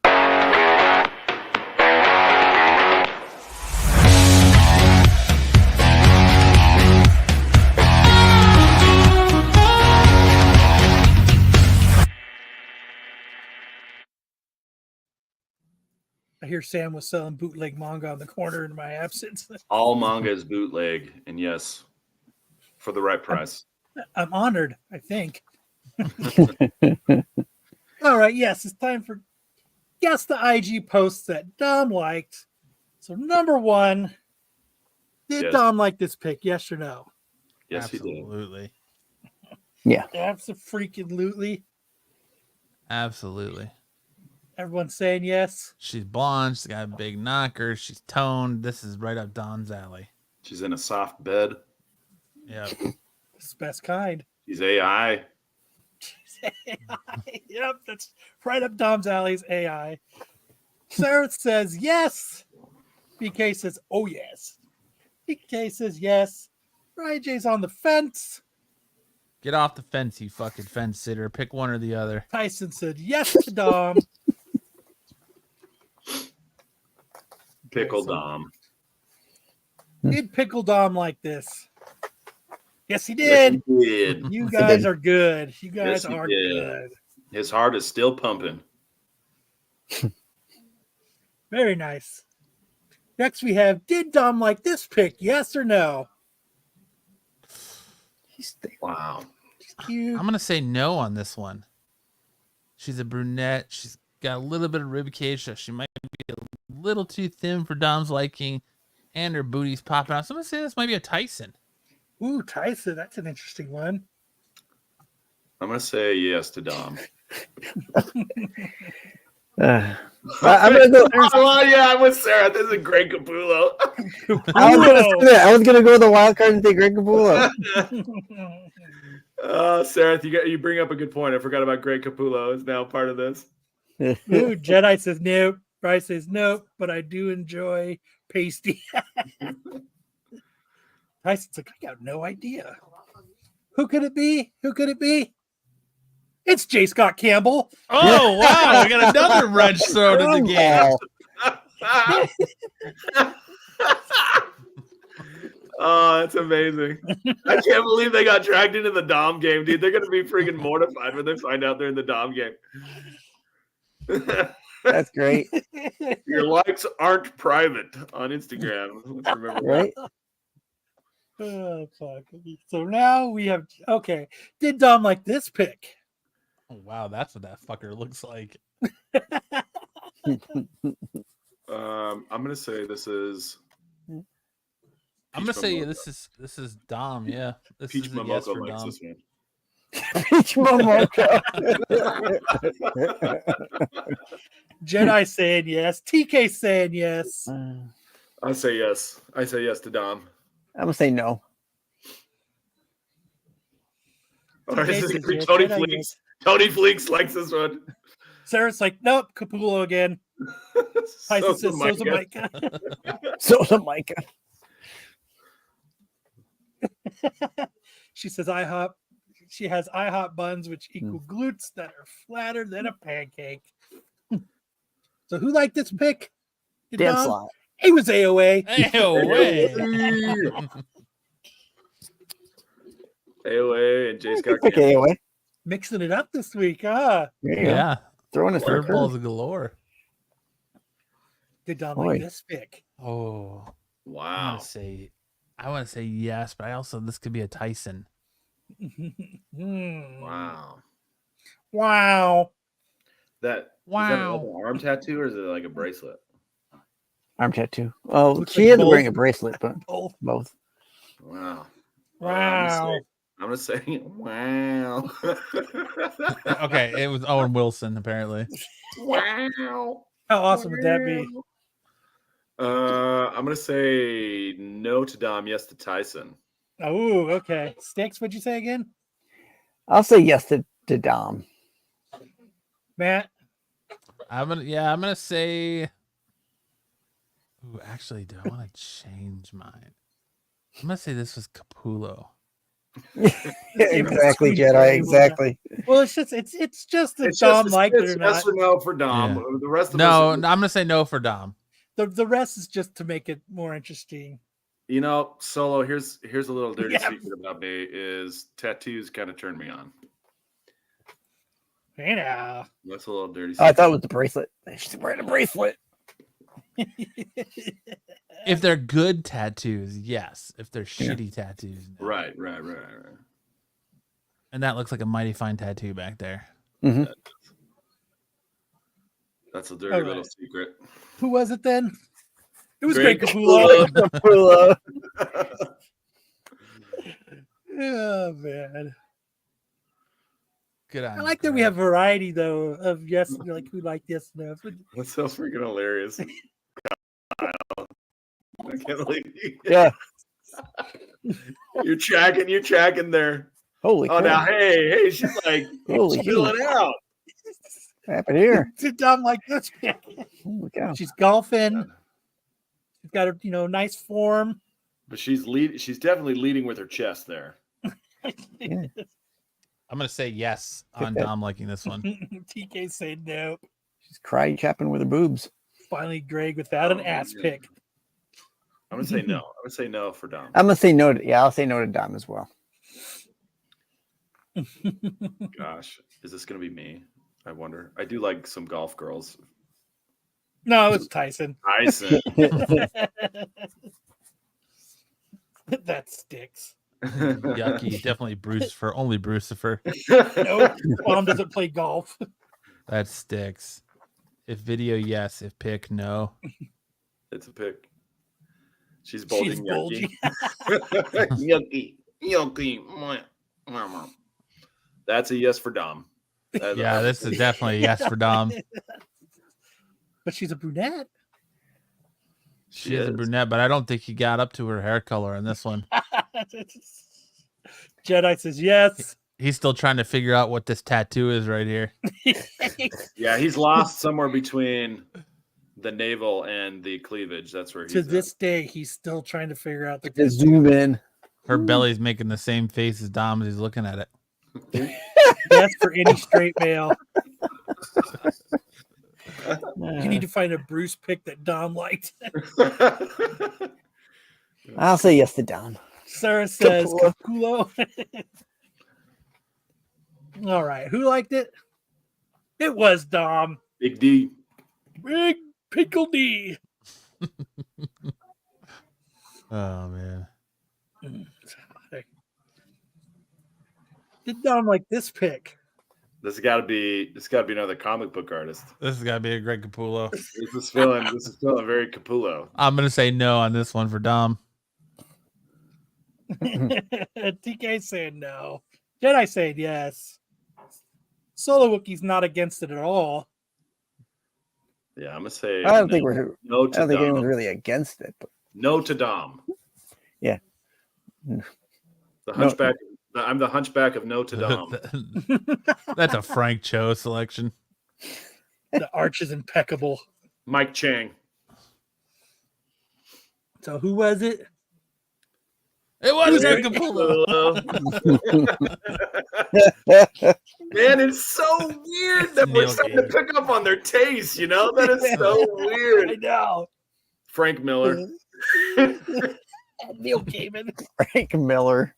I hear Sam was selling bootleg manga on the corner in my absence. All manga is bootleg, and yes, for the right price. I'm honored, I think. All right, yes, it's time for guess the IG posts that Dom liked. So number one, did Yes. Dom like this pick? Yes or no? Yes, Absolutely. Yeah. Absolutely. Absolutely. Everyone's saying yes. She's blonde. She's got a big knocker. She's toned. This is right up Don's alley. She's in a soft bed. Yeah. It's the best kind. She's AI. Yep, that's right up Dom's alley's AI. Sarah says yes. BK says, oh yes. BK says yes. Ryan J's on the fence. Get off the fence, you fucking fence sitter. Pick one or the other. Tyson said yes to Dom. Pickle Dom. Did Pickle Dom like this? Yes, he did. Yes, he did. You guys are good. You Yes, guys he are did. good. His heart is still pumping. Very nice. Next we have, did Dom like this pick? Yes or no? Wow. Cute. I'm going to say no on this one. She's a brunette. She's got a little bit of rib cage, so she might be a little too thin for Dom's liking, and her booty's popping out. So I'm going to say this might be a Tyson. Ooh, Tyson, that's an interesting one. I'm going to say yes to Dom. I'm gonna go. Oh, yeah, I'm with Sarah. This is Greg Capullo. I was gonna say that. I was gonna go with the wild card and say Greg Capullo. Sarah, you bring up a good point. I forgot about Greg Capullo is now part of this. Ooh, Jedi says nope. Bryce says nope, but I do enjoy pasty. Tyson's like, I got no idea. Who could it be? Who could it be? It's J. Scott Campbell. Oh, wow. We got another wrench thrown in the game. Oh, that's amazing. I can't believe they got dragged into the Dom game, dude. They're going to be freaking mortified when they find out they're in the Dom game. That's great. Your likes aren't private on Instagram. Let's remember Right? Oh, fuck. So now we have, okay. Did Dom like this pick? Oh, wow. That's what that fucker looks like. I'm going to say this is. I'm going to say this is Dom. Yeah. This Peach is a yes Momoko for likes Dom. this one. Peach Momoko. Jedi saying yes. TK saying yes. I say yes. I say yes to Dom. I'm gonna say no. All right, this is says gonna be yes, Tony Jedi Fleeks. yes. Tony Fleeks likes this one. Sarah's like, nope, Capullo again. Tyson says, so's a Micah. So's a Micah. She says IHOP. She has IHOP buns, which equal glutes that are flatter than a pancake. So who liked this pick? Did Dan Dom? Slott. It was AOA. AOA. AOA and J. Scott Pick Campbell. AOA. Mixing it up this week, huh? There you go. Yeah. Throwing us for a Curveballs curve. galore. Did Dom Boy. like this pick? Oh. I Wow. want to say yes, but this could be a Tyson. Wow. Wow. Is that Wow. an arm tattoo or is it like a bracelet? Arm tattoo. Oh, Looks she like is both. wearing a bracelet, but Both. both. Wow. Wow. I'm gonna say wow. Okay, it was Owen Wilson, apparently. Wow. How awesome would that be? I'm gonna say no to Dom, yes to Tyson. Oh, okay. Sticks, what'd you say again? I'll say yes to Dom. Matt? I'm gonna say. Ooh, actually, do I want to change mine? I'm gonna say this was Capullo. Exactly, Jedi. Exactly. Well, it's just that Dom liked it or yes not. or no for Dom. Yeah. The rest of No, us. I'm gonna say no for Dom. The rest is just to make it more interesting. You know, Solo. Here's a little dirty Yeah. secret about me: is tattoos kind of turn me on. Hey now. That's a little dirty. Oh, I secret. thought it was the bracelet. She's wearing a bracelet. If they're good tattoos, yes. If they're shitty tattoos, no. Right. And that looks like a mighty fine tattoo back there. Mm-hmm. That's a dirty All little right. secret. Who was it then? It was Greg Greg Capullo. Capullo. Oh man. Good on I like that we have variety though of yes, like who like yes, no. That's so freaking hilarious. Kyle. I can't believe you. Yeah. You're tracking there. Holy Oh, crap. now, hey, she's like, Holy chilling out. What happened here? Did Dom like this? Holy cow. She's golfing. She's got a nice form. But she's definitely leading with her chest there. Yeah. I'm gonna say yes on Dom liking this one. TK saying nope. She's cry chapping with her boobs. Finally, Greg without an ass pick. I'm gonna say no. I'm gonna say no for Dom. I'm gonna say no to I'll say no to Dom as well. Gosh, is this gonna be me? I wonder. I do like some golf girls. No, it's Tyson. Tyson. That sticks. Yucky. Definitely only Brucifer. Nope. Mom doesn't play golf. That sticks. If video, yes. If pick, no. It's a pick. She's bulging. She's bulgy. Yucky. That's a yes for Dom. Yeah, this is definitely a yes for Dom. But she's a brunette. She is a brunette, but I don't think he got up to her hair color in this one. Jedi says yes. He's still trying to figure out what this tattoo is right here. Yeah, he's lost somewhere between the navel and the cleavage. That's where he's To this day, he's still trying to figure out the Just zoom in. Her belly's making the same face as Dom as he's looking at it. That's for any straight male. You need to find a Bruce pick that Dom liked. I'll say yes to Dom. Sarah says Capullo. Capullo. All right. Who liked it? It was Dom. Big D. Big Pickle D. Oh man. Did Dom like this pick? This has got to be another comic book artist. This has got to be a Greg Capullo. This is feeling very Capullo. I'm gonna say no on this one for Dom. TK saying no. Jedi saying yes. Solo Wookiee's not against it at all. Yeah, I'm gonna say. I don't think we're. No I to don't think Dom. anyone's really against it. But No to Dom. yeah. The Hunchback. I'm the Hunchback of No to Dom. That's a Frank Cho selection. The arch is impeccable. Mike Chang. So who was it? It was Greg Greg Capullo. Man, it's so weird that we're Neil starting to pick up on their taste, you know? That is so I weird. know. Frank Miller. Neil Gaiman. Frank Miller.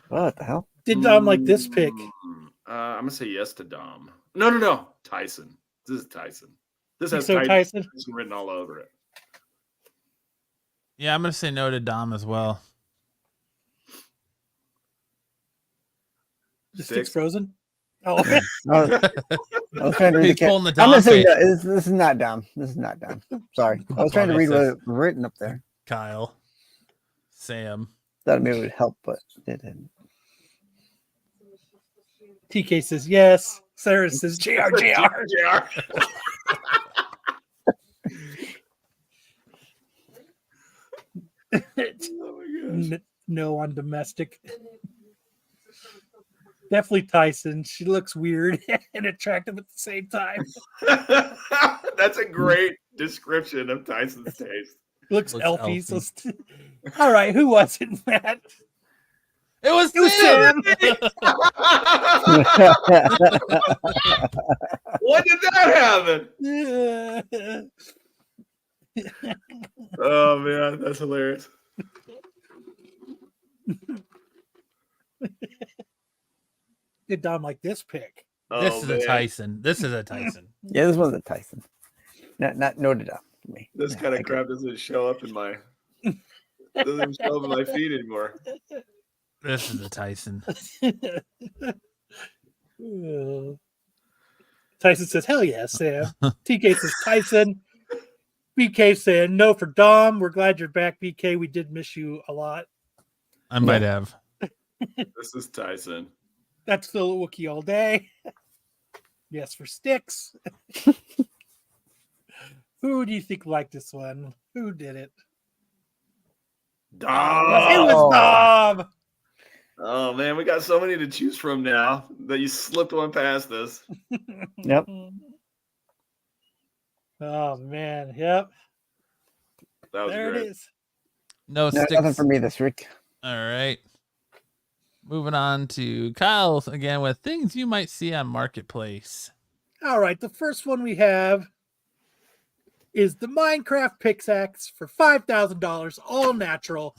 What the hell? Did Dom like this pick? I'm gonna say yes to Dom. No. Tyson. This is Tyson. This has So Tyson written all over it. Yeah, I'm gonna say no to Dom as well. The stick's frozen. Oh, I was trying to read He's the pulling the I'm Dom gonna say face. this is not Dom. This is not Dom. Sorry, I was trying to read what was written up there. Kyle, Sam. Thought maybe it would help, but it didn't. TK says yes. Sarah says JR. No on domestic. Definitely Tyson. She looks weird and attractive at the same time. That's a great description of Tyson's taste. Looks elfy. So all right, who was it, Matt? It was Sam. When did that happen? Oh man, that's hilarious. Did Dom like this pick? This is a Tyson. This is a Tyson. Yeah, this was a Tyson. Not noted up for me. This kind of crap doesn't show up in my feed anymore. This is a Tyson. Tyson says, hell yeah, Sam. TK says Tyson. BK saying no for Dom. We're glad you're back, BK. We did miss you a lot. I might have. This is Tyson. That's Phil Wookie all day. Yes, for sticks. Who do you think liked this one? Who did it? Dom. It was Dom. Oh man, we got so many to choose from now that you slipped one past us. Yep. Oh man, yep. That was There great. it is. No No, sticks. nothing for me this week. All right. Moving on to Kyle again with things you might see on Marketplace. All right, the first one we have is the Minecraft pickaxe for $5,000, all natural.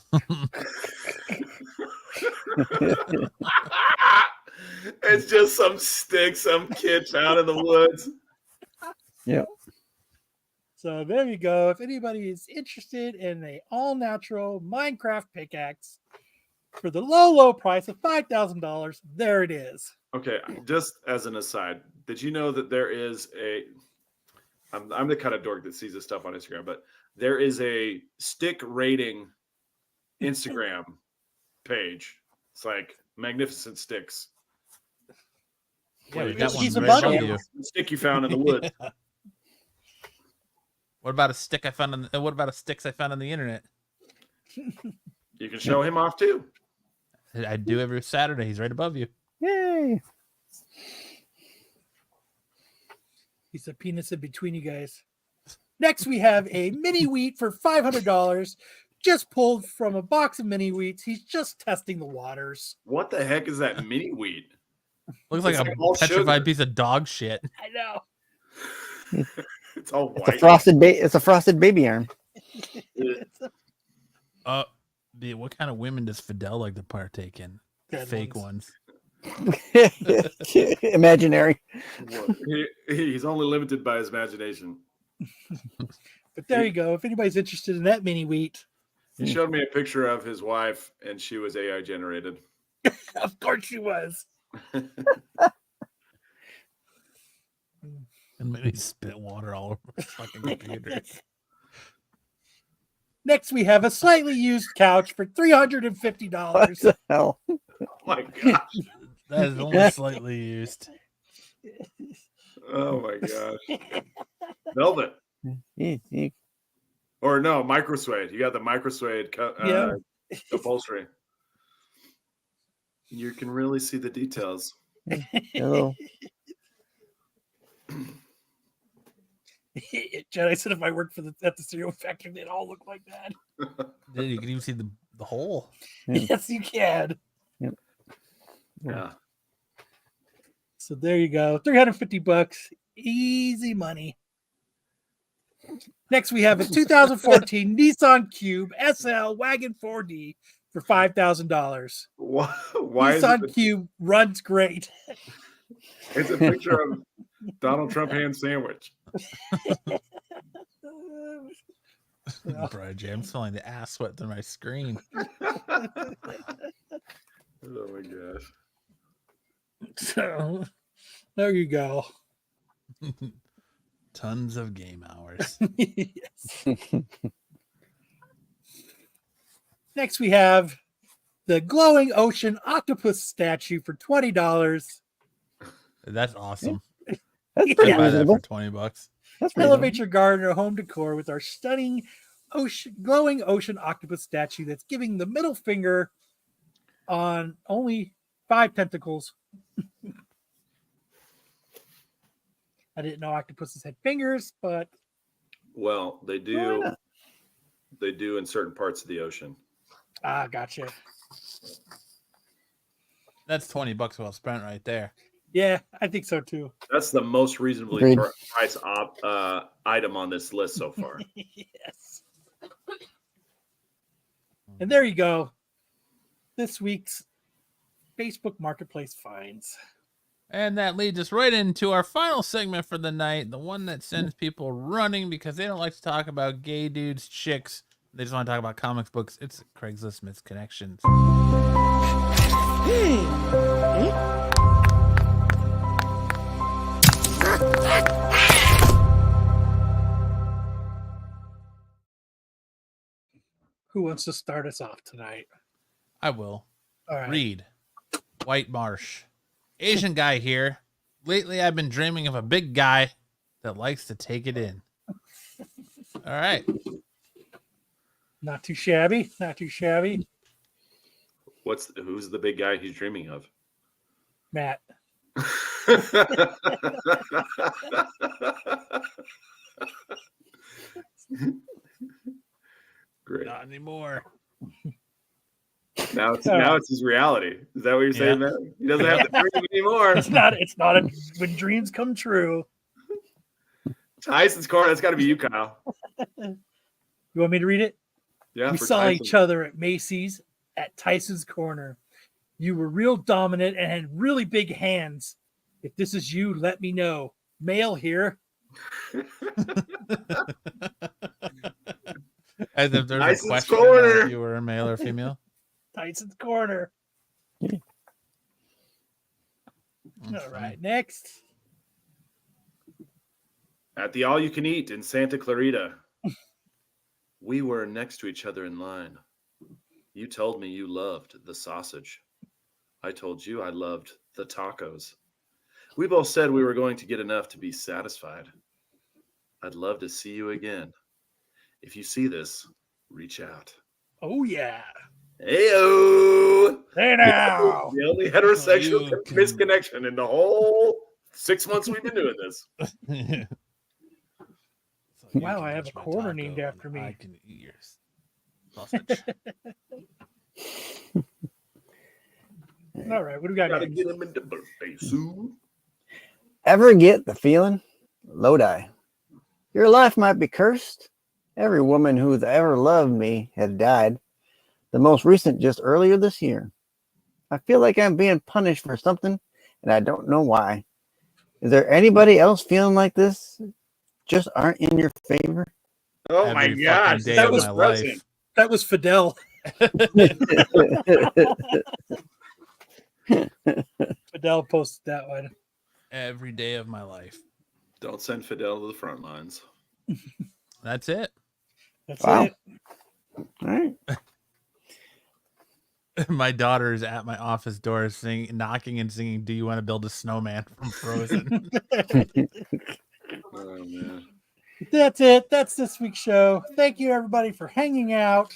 It's just some stick some kid found in the woods. Yep. So there you go. If anybody is interested in a all-natural Minecraft pickaxe for the low price of $5,000, there it is. Okay, just as an aside, did you know that there is a I'm the kind of dork that sees this stuff on Instagram, but there is a stick rating Instagram page. It's like Magnificent Sticks. Yeah, we Like, got one He's a right bunny. above you. stick you found in the woods. Yeah. What about a stick I found on? What about a sticks I found on the internet? You can show him off too. I do every Saturday. He's right above you. Yay! He's a penis in between you guys. Next, we have a mini wheat for $500. Just pulled from a box of mini wheats. He's just testing the waters. What the heck is that mini wheat? Looks like a all petrified sugar. piece of dog shit. I know. It's all It's a white. frosted baby arm. What kind of women does Fidel like to partake in? Dead Fake ones. ones. Imaginary. He's only limited by his imagination. But there you go. If anybody's interested in that mini wheat, He showed me a picture of his wife, and she was AI generated. of course she was. And maybe spit water all over his fucking computer. Next, we have a slightly used couch for What $350. the hell? Oh my gosh. That is only slightly used. Oh my gosh. Velvet. You- Or no, microsuede. You got the microsuede Yeah. upholstery. You can really see the details. Hello. Jen, I said if I worked at the cereal factory, they'd all look like that. Dude, you can even see the hole. Yeah. Yes, you can. Yeah. So there you go. $350. Easy money. Next, we have a 2014 Nissan Cube SL Wagon 4D for $5,000. Why is Nissan it? Cube runs great. It's a picture of Donald Trump ham sandwich. Bro, Jay, I'm smelling the ass sweat through my screen. Oh my gosh. So there you go. Tons of game hours. Yes. Next, we have the glowing ocean octopus statue for $20. That's awesome. That's I'd pretty buy that reasonable. for $20. That's Elevate reasonable. your garden or home decor with our stunning glowing ocean octopus statue that's giving the middle finger on only 5 tentacles. I didn't know octopuses had fingers, but Well, they Why do. not? They do in certain parts of the ocean. gotcha. That's $20 well spent right there. Yeah, I think so too. That's the most reasonably Agreed. priced item on this list so far. Yes. And there you go. This week's Facebook Marketplace finds. And that leads us right into our final segment for the night, the one that sends people running because they don't like to talk about gay dudes, chicks. They just want to talk about comics books. It's Craigslist Misconnections. Who wants to start us off tonight? I will. All right. Reed, White Marsh, Asian guy here. Lately, I've been dreaming of a big guy that likes to take it in. All right. Not too shabby. Not too shabby. Who's the big guy he's dreaming of? Matt. Great. Not anymore. Now it's his reality. Is that what you're saying, man? He doesn't have to dream anymore. It's not when dreams come true. Tyson's corner. That's got to be you, Kyle. You want me to read it? Yeah. We for saw Tyson. each other at Macy's at Tyson's Corner. You were real dominant and had really big hands. If this is you, let me know. Male here. As if there's Tyson's a question corner. if you were a male or female. Tyson's Corner. All right, next. At the All You Can Eat in Santa Clarita, we were next to each other in line. You told me you loved the sausage. I told you I loved the tacos. We both said we were going to get enough to be satisfied. I'd love to see you again. If you see this, reach out. Oh yeah. Heyo. Hey now. The only heterosexual You can- misconnection in the whole 6 months we've been doing this. So you Wow, can I have touch a my corner taco named and after me. I can eat your sausage. All right, what do we got Gotta next? get him into birthday suit. Ever get the feeling? Lodi. Your life might be cursed. Every woman who's ever loved me has died. The most recent just earlier this year. I feel like I'm being punished for something, and I don't know why. Is there anybody else feeling like this? Just aren't in your favor? Oh my Every gosh, fucking day that of was my present. life. That was Fidel. Fidel posted that one. Every day of my life. Don't send Fidel to the front lines. That's it. That's Wow. it. All right. My daughter is at my office door knocking and singing, "Do you want to build a snowman from Frozen?" Oh man. That's it. That's this week's show. Thank you, everybody, for hanging out.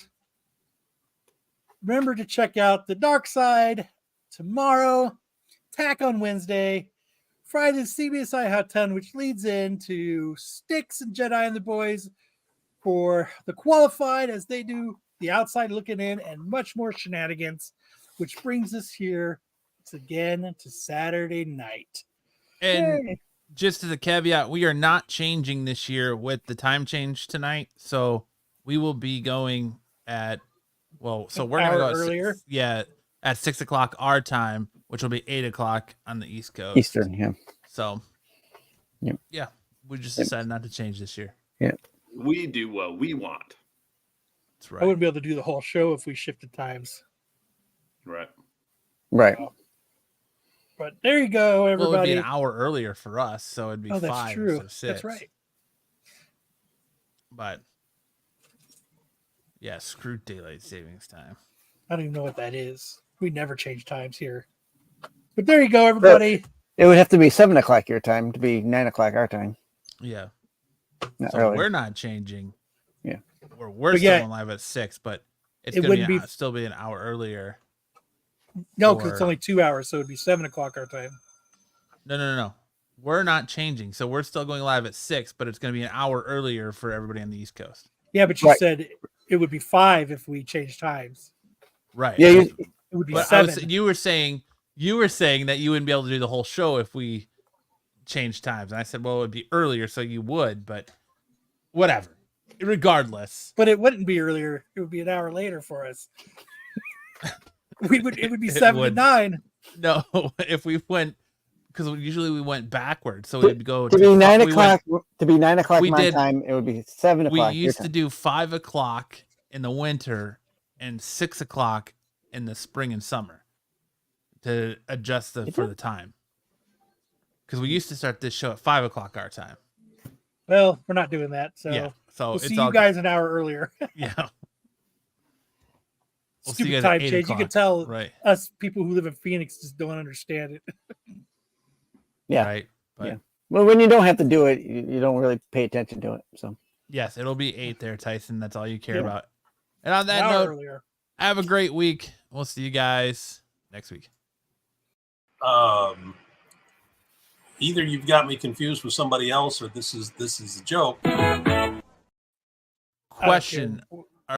Remember to check out The Dark Side tomorrow, Tack on Wednesday, Friday, CBSI Hot 10, which leads into Styx and Jedi and the Boys for the qualified as they do the outside looking in and much more shenanigans, which brings us here again to Saturday night. And Yay. just as a caveat, we are not changing this year with the time change tonight. So we will be going at, we're An going to hour go at earlier. at 6 o'clock our time, which will be 8 o'clock on the East Coast. Eastern, yeah. So, Yep. yeah, we just decided not to change this year. Yeah. We do what we want. That's I right. wouldn't be able to do the whole show if we shifted times. Right. Right. But there you go, Well, it would everybody. be an hour earlier for us, so it'd be Oh, that's 5 true. instead of 6. That's right. But yeah, screw daylight savings time. I don't even know what that is. We never change times here. But there you go, everybody. It would have to be 7 o'clock your time to be 9 o'clock our time. Yeah. Not So early. we're not changing. Yeah. We're But still yeah, going live at 6, but it's it going to wouldn't be- still be an hour earlier. No, because it's or- only 2 hours, so it'd be 7 o'clock our time. No. We're not changing. So we're still going live at 6, but it's going to be an hour earlier for everybody on the East Coast. Yeah, but you Right. said it would be 5 if we changed times. Right. Yeah, It would be But 7. you were saying that you wouldn't be able to do the whole show if we changed times. And I said, well, it would be earlier, so you would, but whatever. Regardless. But it wouldn't be earlier. It would be an hour later for us. It would be It 7 to would. 9. No, if we went, because usually we went backwards, so we'd go To be 9 we went- o'clock. To be 9 o'clock we my did- time, it would be 7 We o'clock. your used to time. do 5 o'clock in the winter and 6 o'clock in the spring and summer to adjust for the time. Because we used to start this show at 5 o'clock our time. Well, we're not doing that. So Yeah, so we'll it's see all you guys an hour earlier. Yeah. We'll see you Stupid guys at time 8 change. You can o'clock. tell Right. us people who live in Phoenix just don't understand it. Yeah. Right. But Yeah. Well, when you don't have to do it, you don't really pay attention to it. So yes, it'll be 8 there, Tyson. That's all you care Yeah. about. And on An that hour note, earlier. have a great week. We'll see you guys next week. Either you've got me confused with somebody else, or this is a joke. Question. Okay.